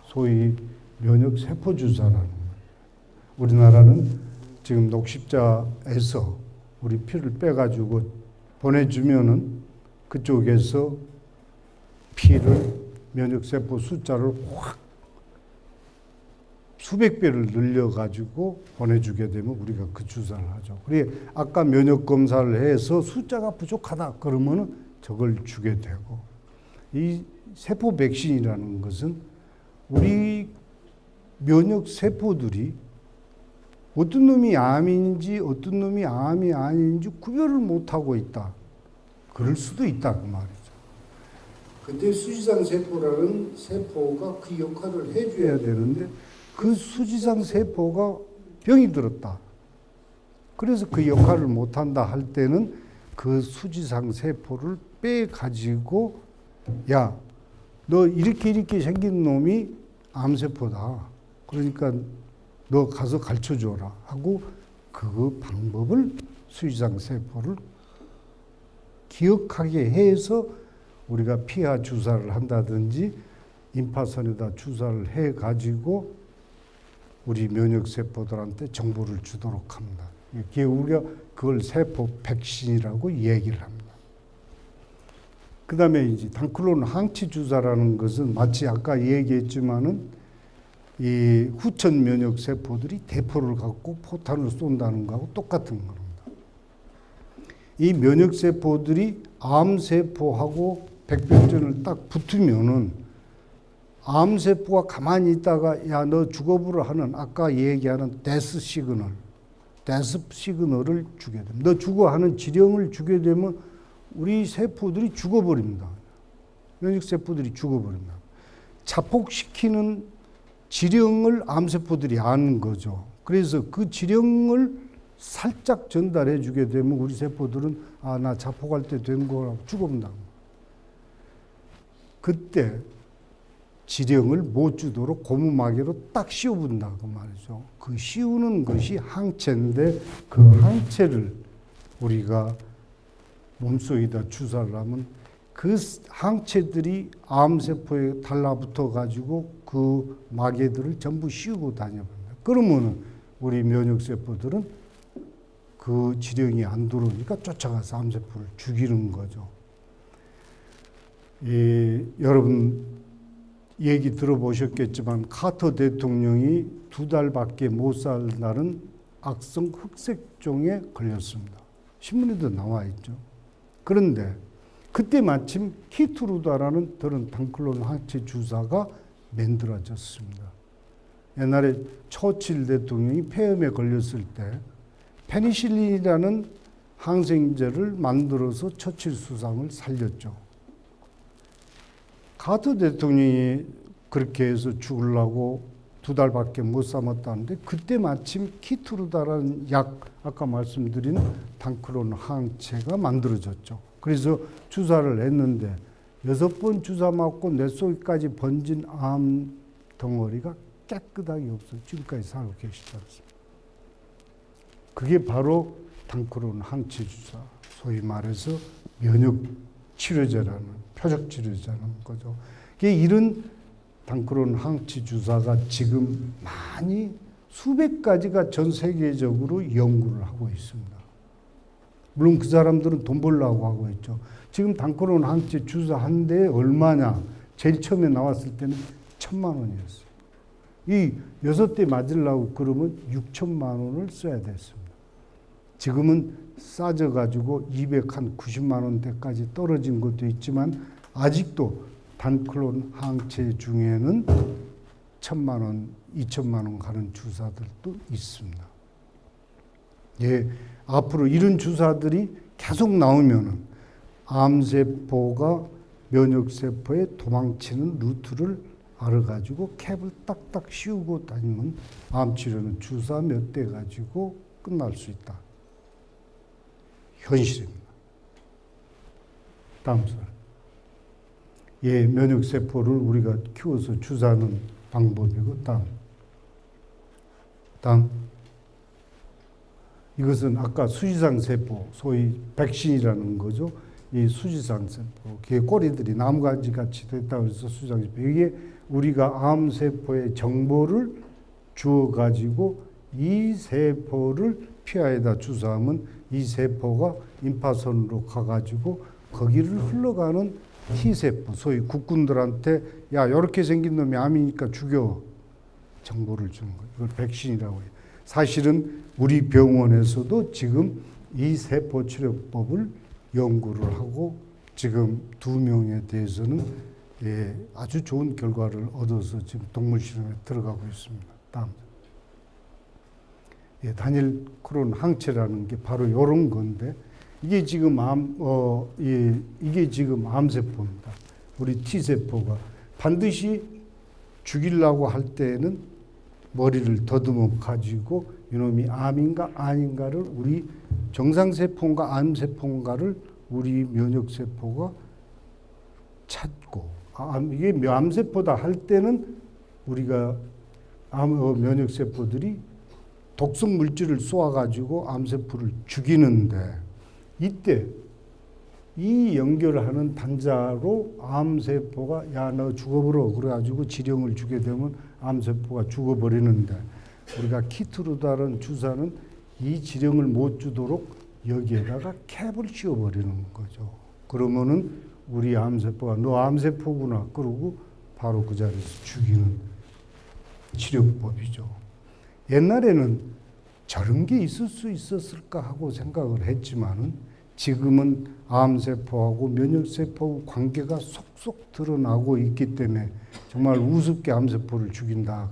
소위 면역 세포 주사라는 거예요. 우리나라는 지금 녹십자에서 우리 피를 빼가지고 보내주면은 그쪽에서 피를 면역세포 숫자를 확 수백 배를 늘려가지고 보내주게 되면 우리가 그 주사를 하죠. 그래 아까 면역 검사를 해서 숫자가 부족하다 그러면은 저걸 주게 되고, 이 세포 백신이라는 것은 우리 면역 세포들이 어떤 놈이 암인지 어떤 놈이 암이 아닌지 구별을 못하고 있다. 그럴 수도 있다 그 말이죠. 근데 수지상 세포라는 세포가 그 역할을 해줘야 되는데 그 수지상 세포가 병이 들었다. 그래서 그 역할을 못한다 할 때는 그 수지상 세포를 빼가지고 야, 너 이렇게 생긴 놈이 암세포다. 그러니까 너 가서 가르쳐줘라 하고 그 방법을 수지상 세포를 기억하게 해서 우리가 피하 주사를 한다든지 임파선에다 주사를 해가지고 우리 면역세포들한테 정보를 주도록 합니다. 이게 우리가 그걸 세포 백신이라고 얘기를 합니다. 그 다음에 이제 단클론 항체 주사라는 것은 마치 아까 얘기했지만은 이 후천 면역세포들이 대포를 갖고 포탄을 쏜다는 거하고 똑같은 겁니다. 이 면역세포들이 암세포하고 백병전을 딱 붙으면은 암세포가 가만히 있다가 야, 너 죽어보라 하는 아까 얘기하는 데스 시그널을 주게 됩니다. 너 죽어 하는 지령을 주게 되면 우리 세포들이 죽어버립니다. 면역세포들이 죽어버립니다. 자폭시키는 지령을 암세포들이 아는 거죠. 그래서 그 지령을 살짝 전달해 주게 되면 우리 세포들은 아, 나 자폭할 때 된 거라고 죽어본다. 그때 지령을 못 주도록 고무마개로 딱 씌워본다 그 말이죠. 그 씌우는 것이 항체인데 그 항체를 우리가 몸속에다 주사를 하면 그 항체들이 암세포에 달라붙어 가지고 그 마개들을 전부 씌우고 다녀봅니다. 그러면은 우리 면역세포들은 그 지령이 안 들어오니까 쫓아가서 암세포를 죽이는 거죠. 여러분 얘기 들어보셨겠지만 카터 대통령이 2달밖에 못 살다는 악성 흑색종에 걸렸습니다. 신문에도 나와 있죠. 그런데 그때 마침 키투르다라는 다른 단클론 항체 주사가 만들어졌습니다. 옛날에 처칠 대통령이 폐렴에 걸렸을 때 페니실린이라는 항생제를 만들어서 처칠 수상을 살렸죠. 카터 대통령이 그렇게 해서 죽으려고 2달밖에 못 삼았다는데 그때 마침 키투르다라는 약, 아까 말씀드린 단클론 항체가 만들어졌죠. 그래서 주사를 했는데 6번 주사 맞고 뇌 속까지 번진 암 덩어리가 깨끗하게 없어요. 지금까지 살고 계시지 않습니다. 그게 바로 단클론 항체 주사, 소위 말해서 면역 치료제라는, 표적 치료제라는 거죠. 이런 단클론 항체 주사가 지금 많이 수백 가지가 전 세계적으로 연구를 하고 있습니다. 물론 그 사람들은 돈 벌려고 하고 있죠. 지금 단클론 항체 주사 한 대에 얼마냐? 제일 처음에 나왔을 때는 1,000만 원이었어요. 이 6대 맞으려고 그러면 6천만 원을 써야 됐습니다. 지금은 싸져가지고 290만 원대까지 떨어진 것도 있지만 아직도 단클론 항체 중에는 1,000만 원, 2천만 원 가는 주사들도 있습니다. 예, 앞으로 이런 주사들이 계속 나오면은 암세포가 면역세포에 도망치는 루트를 알아가지고 캡을 딱딱 씌우고 다니면 암치료는 주사 몇 대 가지고 끝날 수 있다. 현실입니다. 다음 절. 예, 면역세포를 우리가 키워서 주사하는 방법이고, 다음. 이것은 아까 수지상 세포, 소위 백신이라는 거죠. 이 수지상 세포, 그게 꼬리들이 나무가지 같이 됐다고 해서 수지상 세포. 이게 우리가 암세포의 정보를 주어가지고 이 세포를 피하에다 주사하면 이 세포가 임파선으로 가가지고 거기를 흘러가는 T세포, 소위 국군들한테 야 이렇게 생긴 놈이 암이니까 죽여 정보를 주는 거예요. 이걸 백신이라고 해요. 사실은 우리 병원에서도 지금 이 세포 치료법을 연구를 하고 지금 2명에 대해서는 아주 좋은 결과를 얻어서 지금 동물 실험에 들어가고 있습니다. 다음. 단일 크론 항체라는 게 바로 이런 건데 이게 지금 이게 지금 암세포입니다. 우리 T세포가 반드시 죽이려고 할 때는 머리를 더듬어 가지고 이놈이 암인가 아닌가를 우리 정상세포인가 암세포인가를 우리 면역세포가 찾고 이게 암세포다 할 때는 우리가 면역세포들이 독성 물질을 쏘아가지고 암세포를 죽이는데 이때 이 연결하는 단자로 암세포가 야 너 죽어버려 그래가지고 지령을 주게 되면 암세포가 죽어버리는데 우리가 키트루다는 주사는 이 지령을 못 주도록 여기에다가 캡을 씌워버리는 거죠. 그러면은 우리 암세포가 너 암세포구나 그러고 바로 그 자리에서 죽이는 치료법이죠. 옛날에는 저런 게 있을 수 있었을까 하고 생각을 했지만은 지금은 암세포하고 면역세포하고 관계가 속속 드러나고 있기 때문에 정말 우습게 암세포를 죽인다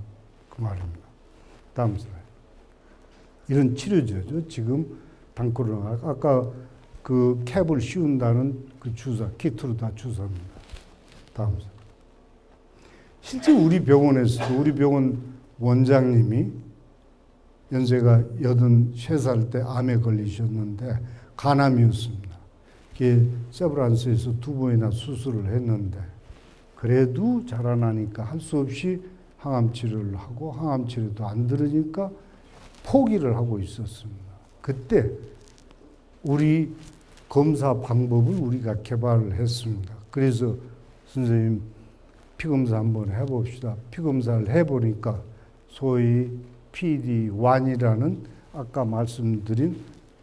그 말입니다. 다음 슬라이드. 이런 치료제죠. 지금 방코로나 아까 그 캡을 씌운다는 그 주사 키트루다 주사입니다. 다음 슬라이드. 실제 우리 병원에서도 우리 병원 원장님이 연세가 83살 때 암에 걸리셨는데 간암이었습니다. 그게 세브란스에서 2번이나 수술을 했는데 그래도 자라나니까 할 수 없이 항암 치료를 하고 항암 치료도 안 들으니까 포기를 하고 있었습니다. 그때 우리 검사 방법을 우리가 개발을 했습니다. 그래서 선생님 피검사 한번 해봅시다. 피검사를 해보니까 소위 PD-1이라는 아까 말씀드린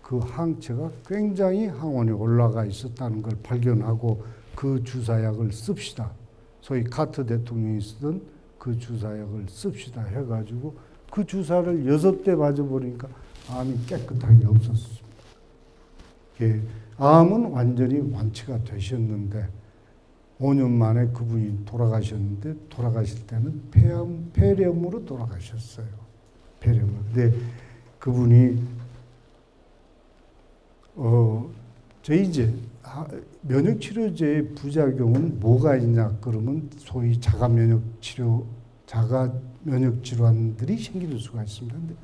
그 항체가 굉장히 항원에 올라가 있었다는 걸 발견하고 그 주사약을 씁시다. 소위 카트 대통령이 쓰던 그 주사약을 씁시다 해가지고 그 주사를 6대 맞아버리니까 암이 깨끗하게 없었습니다. 암은 완전히 완치가 되셨는데 5년 만에 그분이 돌아가셨는데 돌아가실 때는 폐렴으로 돌아가셨어요. 폐렴으로. 근데 그분이 저희 이제 면역치료제의 부작용은 뭐가 있냐 그러면 소위 자가 면역 질환들이 생길 수가 있습니다. 근데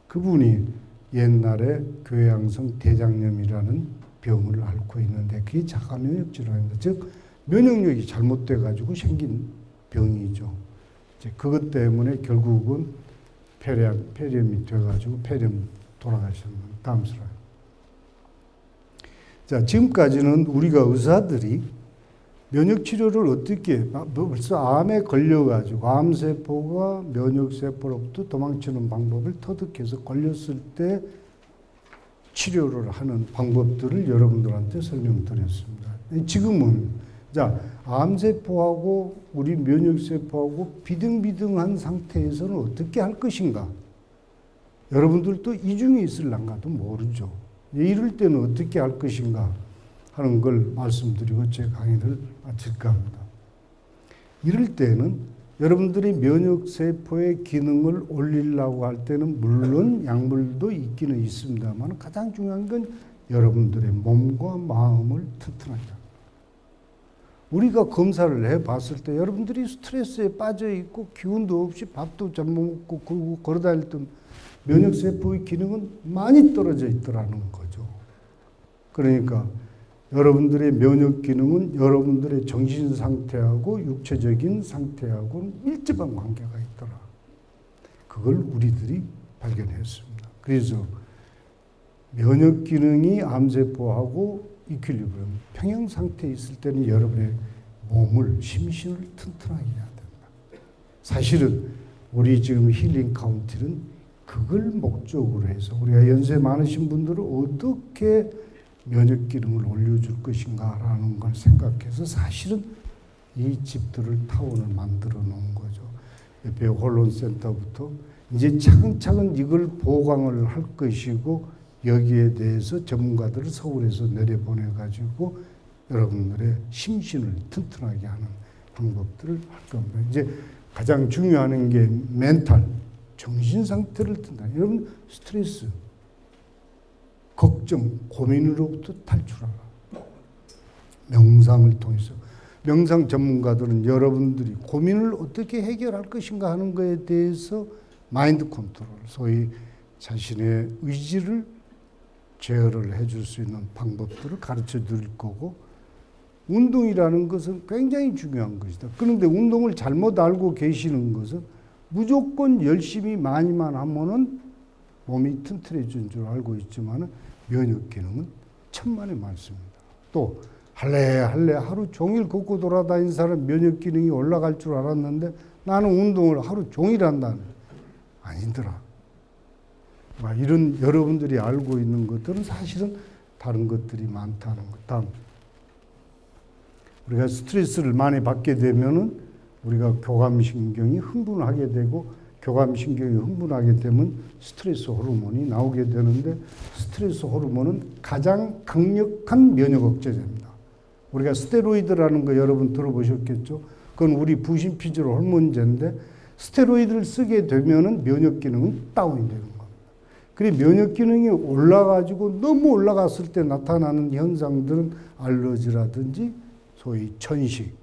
그분이 옛날에 교양성 대장염이라는 병을 앓고 있는데 그게 자가 면역 질환입니다. 즉 면역력이 잘못돼 가지고 생긴 병이죠. 이제 그것 때문에 결국은 폐렴이 돼 가지고 폐렴 돌아가셨는 다음 슬라이드. 자, 지금까지는 우리가 의사들이 면역치료를 어떻게, 벌써 암에 걸려가지고 암세포가 면역세포로부터 도망치는 방법을 터득해서 걸렸을 때 치료를 하는 방법들을 여러분들한테 설명드렸습니다. 지금은, 자, 암세포하고 우리 면역세포하고 비등비등한 상태에서는 어떻게 할 것인가? 여러분들도 이 중에 있을랑가도 모르죠. 이럴 때는 어떻게 할 것인가 하는 걸 말씀드리고 제 강의를 마칠까 합니다. 이럴 때는 여러분들이 면역세포의 기능을 올리려고 할 때는 물론 약물도 있기는 있습니다만 가장 중요한 건 여러분들의 몸과 마음을 튼튼하게 합니다. 우리가 검사를 해봤을 때 여러분들이 스트레스에 빠져있고 기운도 없이 밥도 잘 못 먹고 그러고 걸어다닐 면역세포의 기능은 많이 떨어져 있더라는 거죠. 그러니까 여러분들의 면역 기능은 여러분들의 정신 상태하고 육체적인 상태하고는 밀접한 관계가 있더라. 그걸 우리들이 발견했습니다. 그래서 면역 기능이 암세포하고 이퀄리브리엄, 평형 상태에 있을 때는 여러분의 몸을, 심신을 튼튼하게 해야 된다. 사실은 우리 지금 힐링 카운티는 그걸 목적으로 해서 우리가 연세 많으신 분들은 어떻게 면역 기능을 올려줄 것인가라는 걸 생각해서 사실은 이 집들을 타운을 만들어 놓은 거죠. 옆에 혼론센터부터 이제 차근차근 이걸 보강을 할 것이고 여기에 대해서 전문가들을 서울에서 내려보내가지고 여러분들의 심신을 튼튼하게 하는 방법들을 할 겁니다. 이제 가장 중요한 게 멘탈, 정신 상태를 튼튼하게. 여러분 스트레스, 걱정, 고민으로부터 탈출하라. 명상을 통해서. 명상 전문가들은 여러분들이 고민을 어떻게 해결할 것인가 하는 것에 대해서 마인드 컨트롤, 소위 자신의 의지를 제어를 해줄 수 있는 방법들을 가르쳐 드릴 거고, 운동이라는 것은 굉장히 중요한 것이다. 그런데 운동을 잘못 알고 계시는 것은 무조건 열심히 많이만 하면은 몸이 튼튼해진 줄 알고 있지만 면역 기능은 천만의 말씀입니다. 또 할래 하루 종일 걷고 돌아다니는 사람 면역 기능이 올라갈 줄 알았는데 나는 운동을 하루 종일 한다는 아니더라. 이런 여러분들이 알고 있는 것들은 사실은 다른 것들이 많다는 것. 다음, 우리가 스트레스를 많이 받게 되면은 우리가 교감신경이 흥분하게 되고, 교감신경이 흥분하게 되면 스트레스 호르몬이 나오게 되는데, 스트레스 호르몬은 가장 강력한 면역 억제제입니다. 우리가 스테로이드라는 거 여러분 들어보셨겠죠? 그건 우리 부신피질 호르몬제인데 스테로이드를 쓰게 되면은 면역 기능은 다운이 되는 겁니다. 그래 면역 기능이 올라가지고 너무 올라갔을 때 나타나는 현상들은 알러지라든지 소위 천식,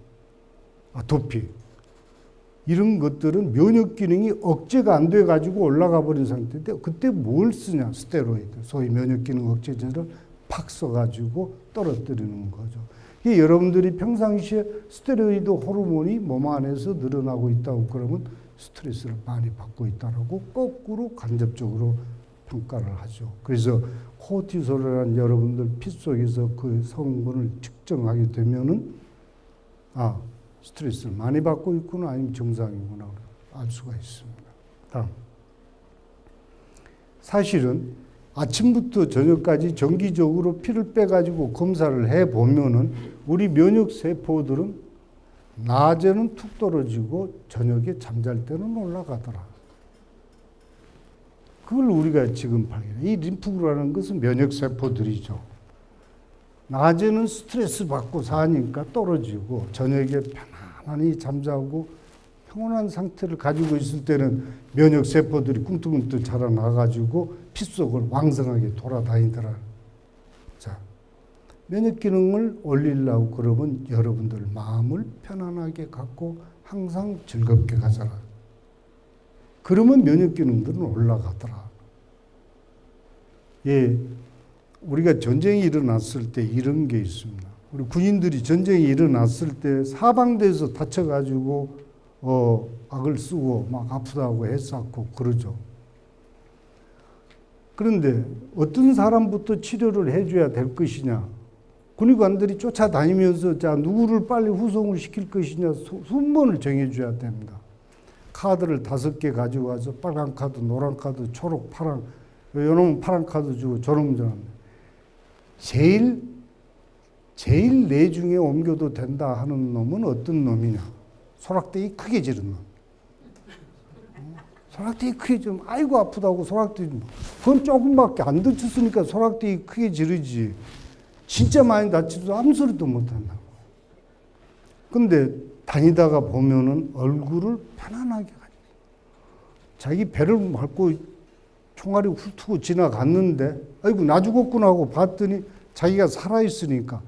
아토피 이런 것들은 면역 기능이 억제가 안 돼 가지고 올라가 버린 상태인데 그때 뭘 쓰냐? 스테로이드, 소위 면역 기능 억제제를 팍 써가지고 떨어뜨리는 거죠. 이게 여러분들이 평상시에 스테로이드 호르몬이 몸 안에서 늘어나고 있다고 그러면 스트레스를 많이 받고 있다라고 거꾸로 간접적으로 평가를 하죠. 그래서 코르티솔이라는 여러분들 피 속에서 그 성분을 측정하게 되면은 스트레스를 많이 받고 있구나 아니면 정상이구나 알 수가 있습니다. 다음, 사실은 아침부터 저녁까지 정기적으로 피를 빼가지고 검사를 해보면은 우리 면역 세포들은 낮에는 툭 떨어지고 저녁에 잠잘 때는 올라가더라. 그걸 우리가 지금 발견해. 이 림프구라는 것은 면역 세포들이죠. 낮에는 스트레스 받고 사니까 떨어지고 저녁에 편안히 잠자고 평온한 상태를 가지고 있을 때는 면역 세포들이 꿍뚱꿍뚱 자라나가지고 피 속을 왕성하게 돌아다니더라. 자, 면역 기능을 올리려고 그러면 여러분들 마음을 편안하게 갖고 항상 즐겁게 가져라. 그러면 면역 기능들은 올라가더라. 예, 우리가 전쟁이 일어났을 때 이런 게 있습니다. 우리 군인들이 전쟁이 일어났을 때 사방대에서 다쳐가지고 악을 쓰고 막 아프다고 애썼고 그러죠. 그런데 어떤 사람부터 치료를 해줘야 될 것이냐. 군의관들이 쫓아다니면서 자 누구를 빨리 후송을 시킬 것이냐 순번을 정해줘야 됩니다. 카드를 5개 가지고 와서 빨간 카드, 노란 카드, 초록, 파란 요놈은 파란 카드 주고 저놈은 저놈. 제일 내중에 옮겨도 된다 하는 놈은 어떤 놈이냐. 소락대기 크게 지른 놈. 소락대기 크게 지르면 아이고 아프다고 소락대기 그건 조금밖에 안 다쳤으니까 소락대기 크게 지르지. 진짜 많이 다치도 아무 소리도 못한다고. 근데 다니다가 보면은 얼굴을 편안하게 가지고 자기 배를 밟고 총알이 훑고 지나갔는데 아이고 나 죽었구나 하고 봤더니 자기가 살아있으니까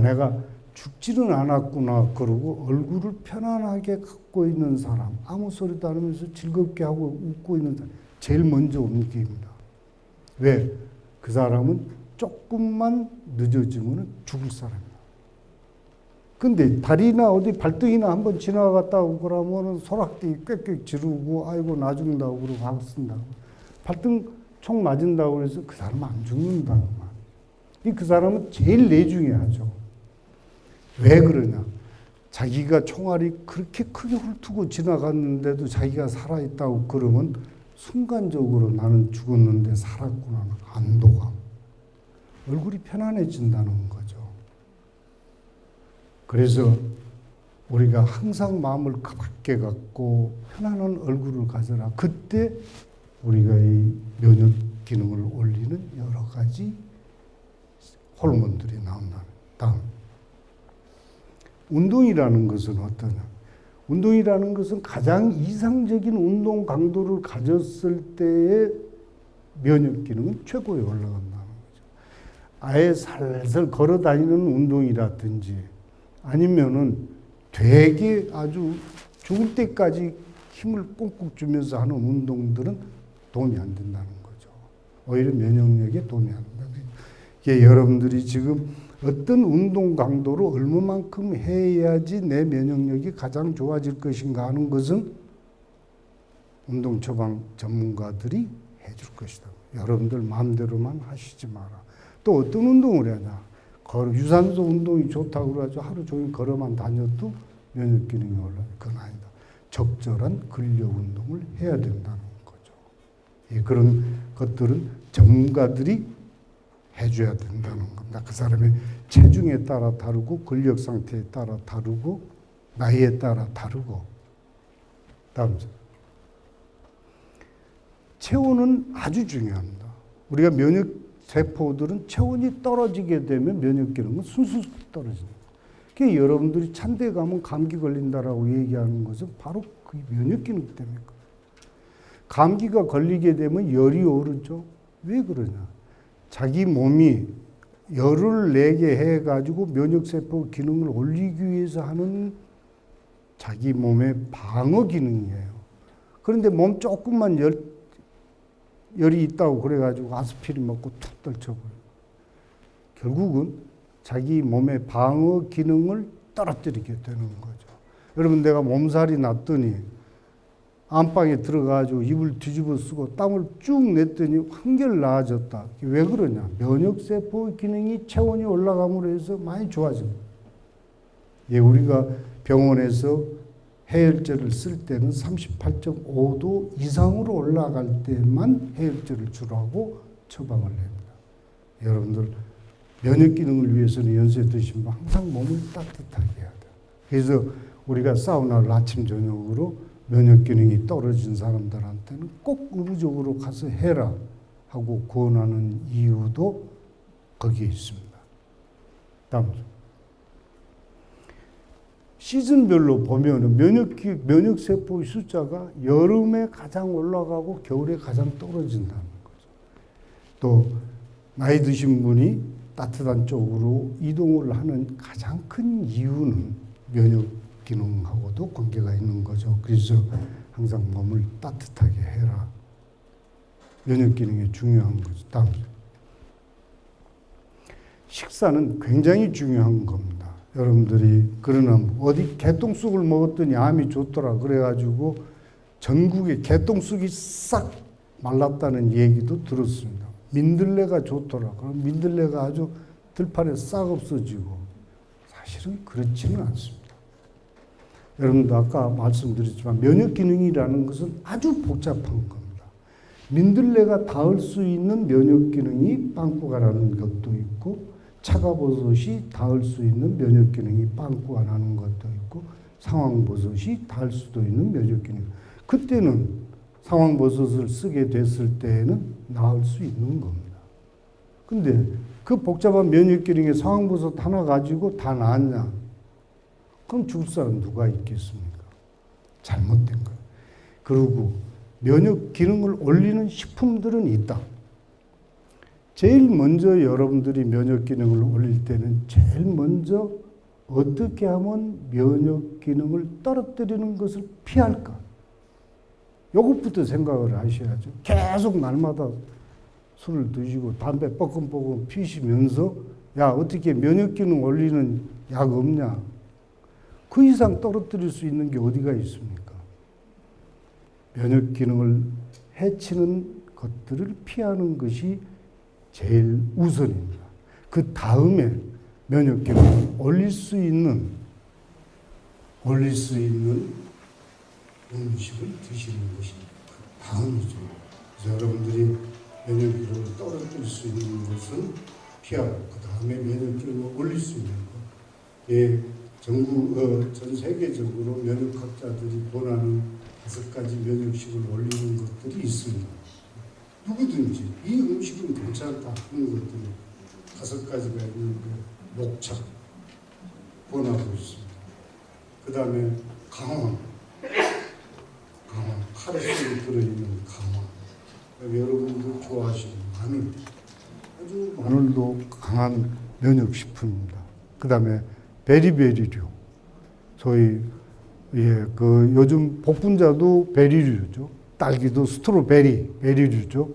내가 죽지는 않았구나 그러고 얼굴을 편안하게 갖고 있는 사람, 아무 소리도 안 하면서 즐겁게 하고 웃고 있는 사람 제일 먼저 옮깁니다. 왜? 그 사람은 조금만 늦어지면 죽을 사람이야. 근데 다리나 어디 발등이나 한번 지나갔다고 그러면 소락대기 꽥꽥 지르고 아이고 나 죽는다고 그러고 막 쓴다고. 발등 총 맞은다고 해서 그 사람은 안 죽는다는 말. 그 사람은 제일 내중에 하죠. 왜 그러냐? 자기가 총알이 그렇게 크게 훑고 지나갔는데도 자기가 살아있다고 그러면 순간적으로 나는 죽었는데 살았구나 하는 안도감. 얼굴이 편안해진다는 거죠. 그래서 우리가 항상 마음을 가볍게 갖고 편안한 얼굴을 가져라. 그때 우리가 이 면역 기능을 올리는 여러 가지 호르몬들이 나온다. 다음, 운동이라는 것은 어떠냐? 운동이라는 것은 가장 이상적인 운동 강도를 가졌을 때의 면역 기능은 최고에 올라간다는 거죠. 아예 살살 걸어 다니는 운동이라든지 아니면은 되게 아주 죽을 때까지 힘을 꾹꾹 주면서 하는 운동들은 도움이 안 된다는 거죠. 오히려 면역력에 도움이 안 된다. 이게 여러분들이 지금 어떤 운동 강도로 얼마만큼 해야지 내 면역력이 가장 좋아질 것인가 하는 것은 운동 처방 전문가들이 해줄 것이다. 여러분들 마음대로만 하시지 마라. 또 어떤 운동을 하냐? 유산소 운동이 좋다고 그러죠. 하루 종일 걸어만 다녀도 면역 기능이 올라요. 그건 아니다. 적절한 근력 운동을 해야 된다는 거죠. 예, 그런 것들은 전문가들이 해줘야 된다는 겁니다. 그 사람의 체중에 따라 다르고 근력 상태에 따라 다르고 나이에 따라 다르고. 다음 체온은 아주 중요합니다. 우리가 면역 세포들은 체온이 떨어지게 되면 면역 기능은 순수 떨어집니다. 그게 여러분들이 찬데 가면 감기 걸린다라고 얘기하는 것은 바로 그 면역 기능 때문에 그래요. 감기가 걸리게 되면 열이 오르죠. 왜 그러냐? 자기 몸이 열을 내게 해가지고 면역세포 기능을 올리기 위해서 하는 자기 몸의 방어 기능이에요. 그런데 몸 조금만 열이 있다고 그래가지고 아스피린 먹고 툭 떨쳐버려요. 결국은 자기 몸의 방어 기능을 떨어뜨리게 되는 거죠. 여러분, 내가 몸살이 났더니 안방에 들어가가지고 이불 뒤집어 쓰고 땀을 쭉 냈더니 한결 나아졌다. 왜 그러냐? 면역세포 기능이 체온이 올라감으로 해서 많이 좋아집니다. 예, 우리가 병원에서 해열제를 쓸 때는 38.5도 이상으로 올라갈 때만 해열제를 주라고 처방을 냅니다. 여러분들 면역 기능을 위해서는 연세 드신 분 항상 몸을 따뜻하게 해야 돼요. 그래서 우리가 사우나를 아침 저녁으로 면역 기능이 떨어진 사람들한테는 꼭 의무적으로 가서 해라 하고 권하는 이유도 거기에 있습니다. 다음 시즌별로 보면 면역세포의 숫자가 여름에 가장 올라가고 겨울에 가장 떨어진다는 거죠. 또 나이 드신 분이 따뜻한 쪽으로 이동을 하는 가장 큰 이유는 면역 기능하고도 관계가 있는 거죠. 그래서 항상 몸을 따뜻하게 해라. 면역 기능이 중요한 거죠. 다음. 식사는 굉장히 중요한 겁니다. 여러분들이 그러나 어디 개똥쑥을 먹었더니 암이 좋더라 그래가지고 전국에 개똥쑥이 싹 말랐다는 얘기도 들었습니다. 민들레가 좋더라. 그럼 민들레가 아주 들판에 싹 없어지고 사실은 그렇지는 않습니다. 여러분도 아까 말씀드렸지만 면역 기능이라는 것은 아주 복잡한 겁니다. 민들레가 닿을 수 있는 면역 기능이 빵꾸가 나는 것도 있고 차가버섯이 닿을 수 있는 면역 기능이 빵꾸가 나는 것도 있고 상황버섯이 닿을 수도 있는 면역 기능. 그때는 상황버섯을 쓰게 됐을 때에는 나을 수 있는 겁니다. 근데 그 복잡한 면역 기능에 상황버섯 하나 가지고 다 나았냐? 그럼 죽을 사람 누가 있겠습니까? 잘못된 거예요. 그리고 면역 기능을 올리는 식품들은 있다. 제일 먼저 여러분들이 면역 기능을 올릴 때는 제일 먼저 어떻게 하면 면역 기능을 떨어뜨리는 것을 피할까? 이것부터 생각을 하셔야죠. 계속 날마다 술을 드시고 담배 뻐끔뻐끔 피시면서 야, 어떻게 면역 기능 올리는 약 없냐? 그 이상 떨어뜨릴 수 있는 게 어디가 있습니까? 면역 기능을 해치는 것들을 피하는 것이 제일 우선입니다. 그 다음에 면역 기능을 올릴 수 있는 음식을 드시는 것이 다음이죠. 그래서 여러분들이 면역력을 떨어뜨릴 수 있는 것은 피하고 그 다음에 면역력을 올릴 수 있는 것. 예, 전 세계적으로 면역학자들이 권하는 5가지 면역식을 올리는 것들이 있습니다. 누구든지 이 음식은 괜찮다 하는 것들이 5가지가 있는데 목차 권하고 있습니다. 그 다음에 강황, 카르시움이 들어있는 강황. 여러분들 좋아하시는 마늘, 아주 마늘도 강한 면역식품입니다. 그 다음에 베리베리류, 소위 그 요즘 복분자도 베리류죠. 딸기도 스트로베리, 베리류죠.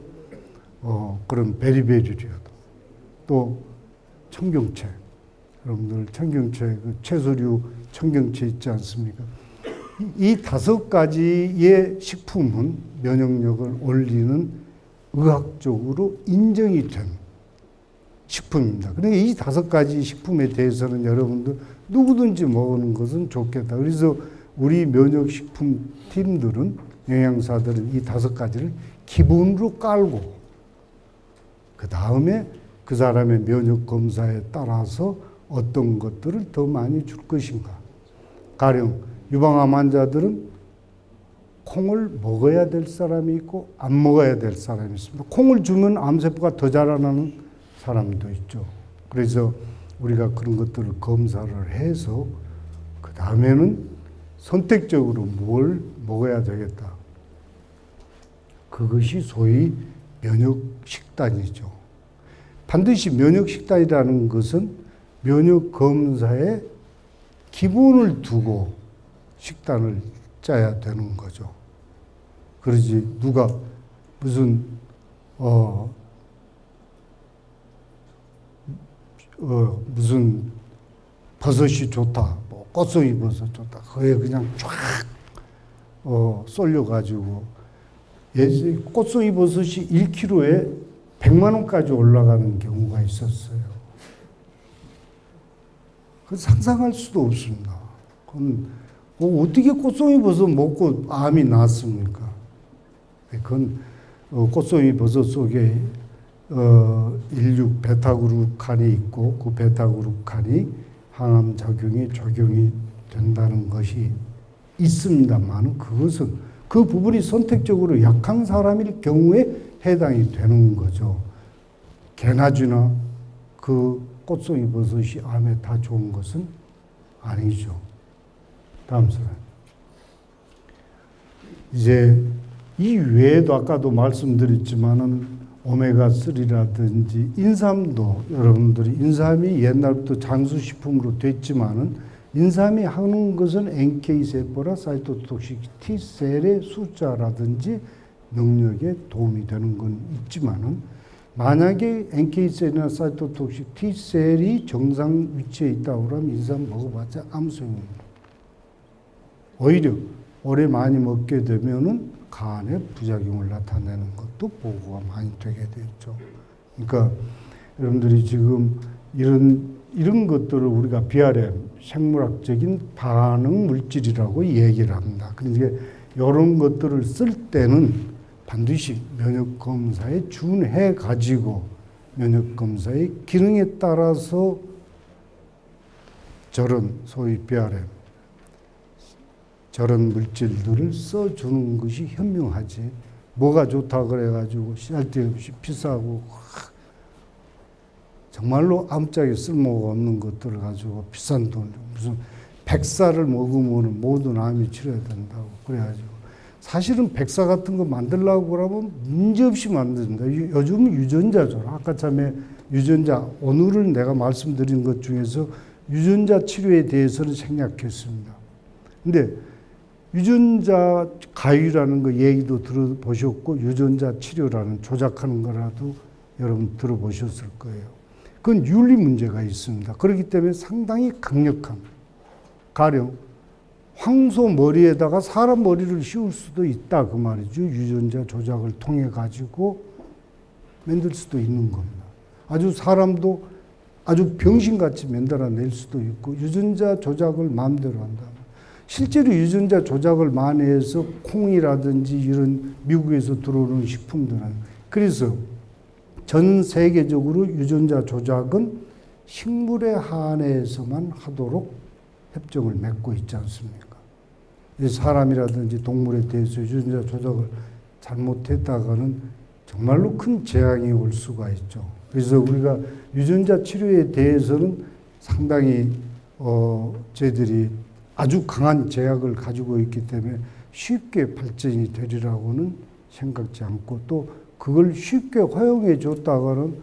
그런 베리베리류. 또 청경채, 여러분들 청경채, 그 채소류 청경채 있지 않습니까? 이 5가지의 식품은 면역력을 올리는 의학적으로 인정이 된 식품입니다. 그러니까 이 5가지 식품에 대해서는 여러분들 누구든지 먹는 것은 좋겠다. 그래서 우리 면역식품 팀들은, 영양사들은 이 5가지를 기본으로 깔고 그 다음에 그 사람의 면역 검사에 따라서 어떤 것들을 더 많이 줄 것인가. 가령 유방암 환자들은 콩을 먹어야 될 사람이 있고 안 먹어야 될 사람이 있습니다. 콩을 주면 암세포가 더 자라나는 사람도 있죠. 그래서 우리가 그런 것들을 검사를 해서 그 다음에는 선택적으로 뭘 먹어야 되겠다. 그것이 소위 면역식단이죠. 반드시 면역식단이라는 것은 면역검사에 기본을 두고 식단을 짜야 되는 거죠. 그러지 누가 무슨 무슨 버섯이 좋다, 뭐 꽃송이 버섯 좋다, 그게 그냥 쫙 쏠려가지고 꽃송이 버섯이 1kg에 100만 원까지 올라가는 경우가 있었어요. 그 상상할 수도 없습니다. 그건 뭐 어떻게 꽃송이 버섯 먹고 암이 났습니까? 그건 꽃송이 버섯 속에 16 베타그루칸이 있고 그 베타그루칸이 항암 작용에 적용이 된다는 것이 있습니다만 그것은 그 부분이 선택적으로 약한 사람일 경우에 해당이 되는 거죠. 개나주나 그 꽃송이 버섯이 암에 다 좋은 것은 아니죠. 다음 슬라이드. 이제 이 외에도 아까도 말씀드렸지만은 오메가3라든지 인삼도 여러분들이 인삼이 옛날부터 장수식품으로 됐지만은 인삼이 하는 것은 NK세포라 사이토톡식 T셀의 숫자라든지 능력에 도움이 되는 건 있지만은 만약에 NK셀이나 사이토톡식 T셀이 정상 위치에 있다고 그러면 인삼 먹어봤자 아무 소용입니다. 오히려 오래 많이 먹게 되면은 간에 부작용을 나타내는 것도 보고가 많이 되게 되죠. 그러니까 여러분들이 지금 이런 것들을 우리가 BRM, 생물학적인 반응 물질이라고 얘기를 합니다. 그러니까 이런 것들을 쓸 때는 반드시 면역검사에 준해 가지고 면역검사의 기능에 따라서 저런 소위 BRM, 저런 물질들을 써주는 것이 현명하지. 뭐가 좋다 그래가지고 쓸데없이 비싸고 정말로 아무짝에 쓸모가 없는 것들을 가지고 비싼 돈, 무슨 백사를 먹으면 모든 암이 치료해야 된다고 그래가지고 사실은 백사 같은 거 만들려고 그러면 문제없이 만든다. 요즘은 유전자죠. 아까 참에 유전자, 오늘은 내가 말씀드린 것 중에서 유전자 치료에 대해서는 생략했습니다. 근데 유전자 가위라는 거 얘기도 들어보셨고 유전자 치료라는 조작하는 거라도 여러분 들어보셨을 거예요. 그건 윤리 문제가 있습니다. 그렇기 때문에 상당히 강력한, 가령 황소 머리에다가 사람 머리를 씌울 수도 있다 그 말이죠. 유전자 조작을 통해 가지고 만들 수도 있는 겁니다. 아주 사람도 아주 병신같이 만들어낼 수도 있고 유전자 조작을 마음대로 한다. 실제로 유전자 조작을 많이 해서 콩이라든지 이런 미국에서 들어오는 식품들은 그래서 전 세계적으로 유전자 조작은 식물에 한해서만 하도록 협정을 맺고 있지 않습니까? 사람이라든지 동물에 대해서 유전자 조작을 잘못했다가는 정말로 큰 재앙이 올 수가 있죠. 그래서 우리가 유전자 치료에 대해서는 상당히 저희들이 아주 강한 제약을 가지고 있기 때문에 쉽게 발전이 되리라고는 생각지 않고 또 그걸 쉽게 허용해 줬다가는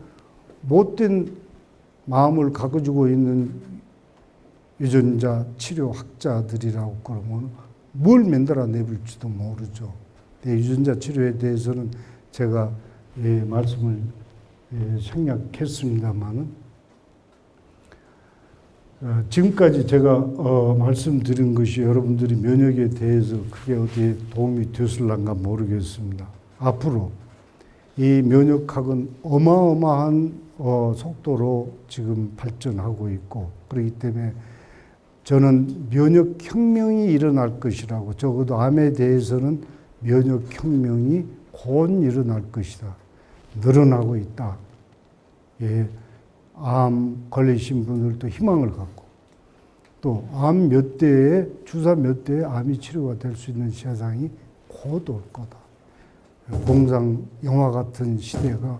못된 마음을 가지고 있는 유전자 치료 학자들이라고 그러면 뭘 만들어 내볼지도 모르죠. 유전자 치료에 대해서는 제가 말씀을 생략했습니다만은 지금까지 제가 말씀드린 것이 여러분들이 면역에 대해서 크게 어떻게 도움이 됐을란가 모르겠습니다. 앞으로 이 면역학은 어마어마한 속도로 지금 발전하고 있고 그렇기 때문에 저는 면역혁명이 일어날 것이라고 적어도 암에 대해서는 면역혁명이 곧 일어날 것이다. 늘어나고 있다. 예. 암 걸리신 분들도 희망을 갖고 또 암 몇 대에 주사 몇 대에 암이 치료가 될 수 있는 세상이 곧 올 거다. 공상 영화 같은 시대가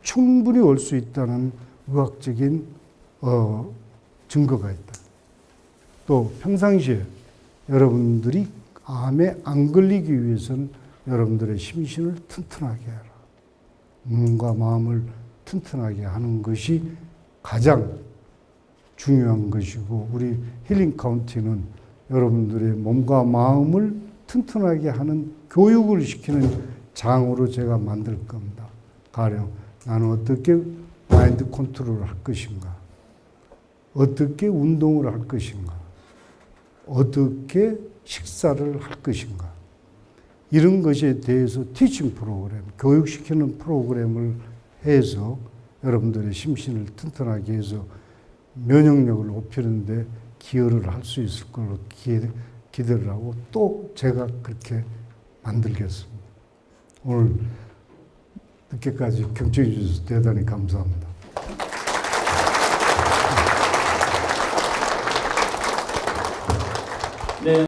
충분히 올 수 있다는 의학적인 증거가 있다. 또 평상시에 여러분들이 암에 안 걸리기 위해서는 여러분들의 심신을 튼튼하게 해라. 몸과 마음을 튼튼하게 하는 것이 가장 중요한 것이고 우리 힐링 카운티는 여러분들의 몸과 마음을 튼튼하게 하는 교육을 시키는 장으로 제가 만들 겁니다. 가령 나는 어떻게 마인드 컨트롤을 할 것인가, 어떻게 운동을 할 것인가, 어떻게 식사를 할 것인가 이런 것에 대해서 티칭 프로그램, 교육시키는 프로그램을 해서 여러분들의 심신을 튼튼하게 해서 면역력을 높이는데 기여를 할 수 있을 걸로 기대를 하고 또 제가 그렇게 만들겠습니다. 오늘 늦게까지 경청해 주셔서 대단히 감사합니다.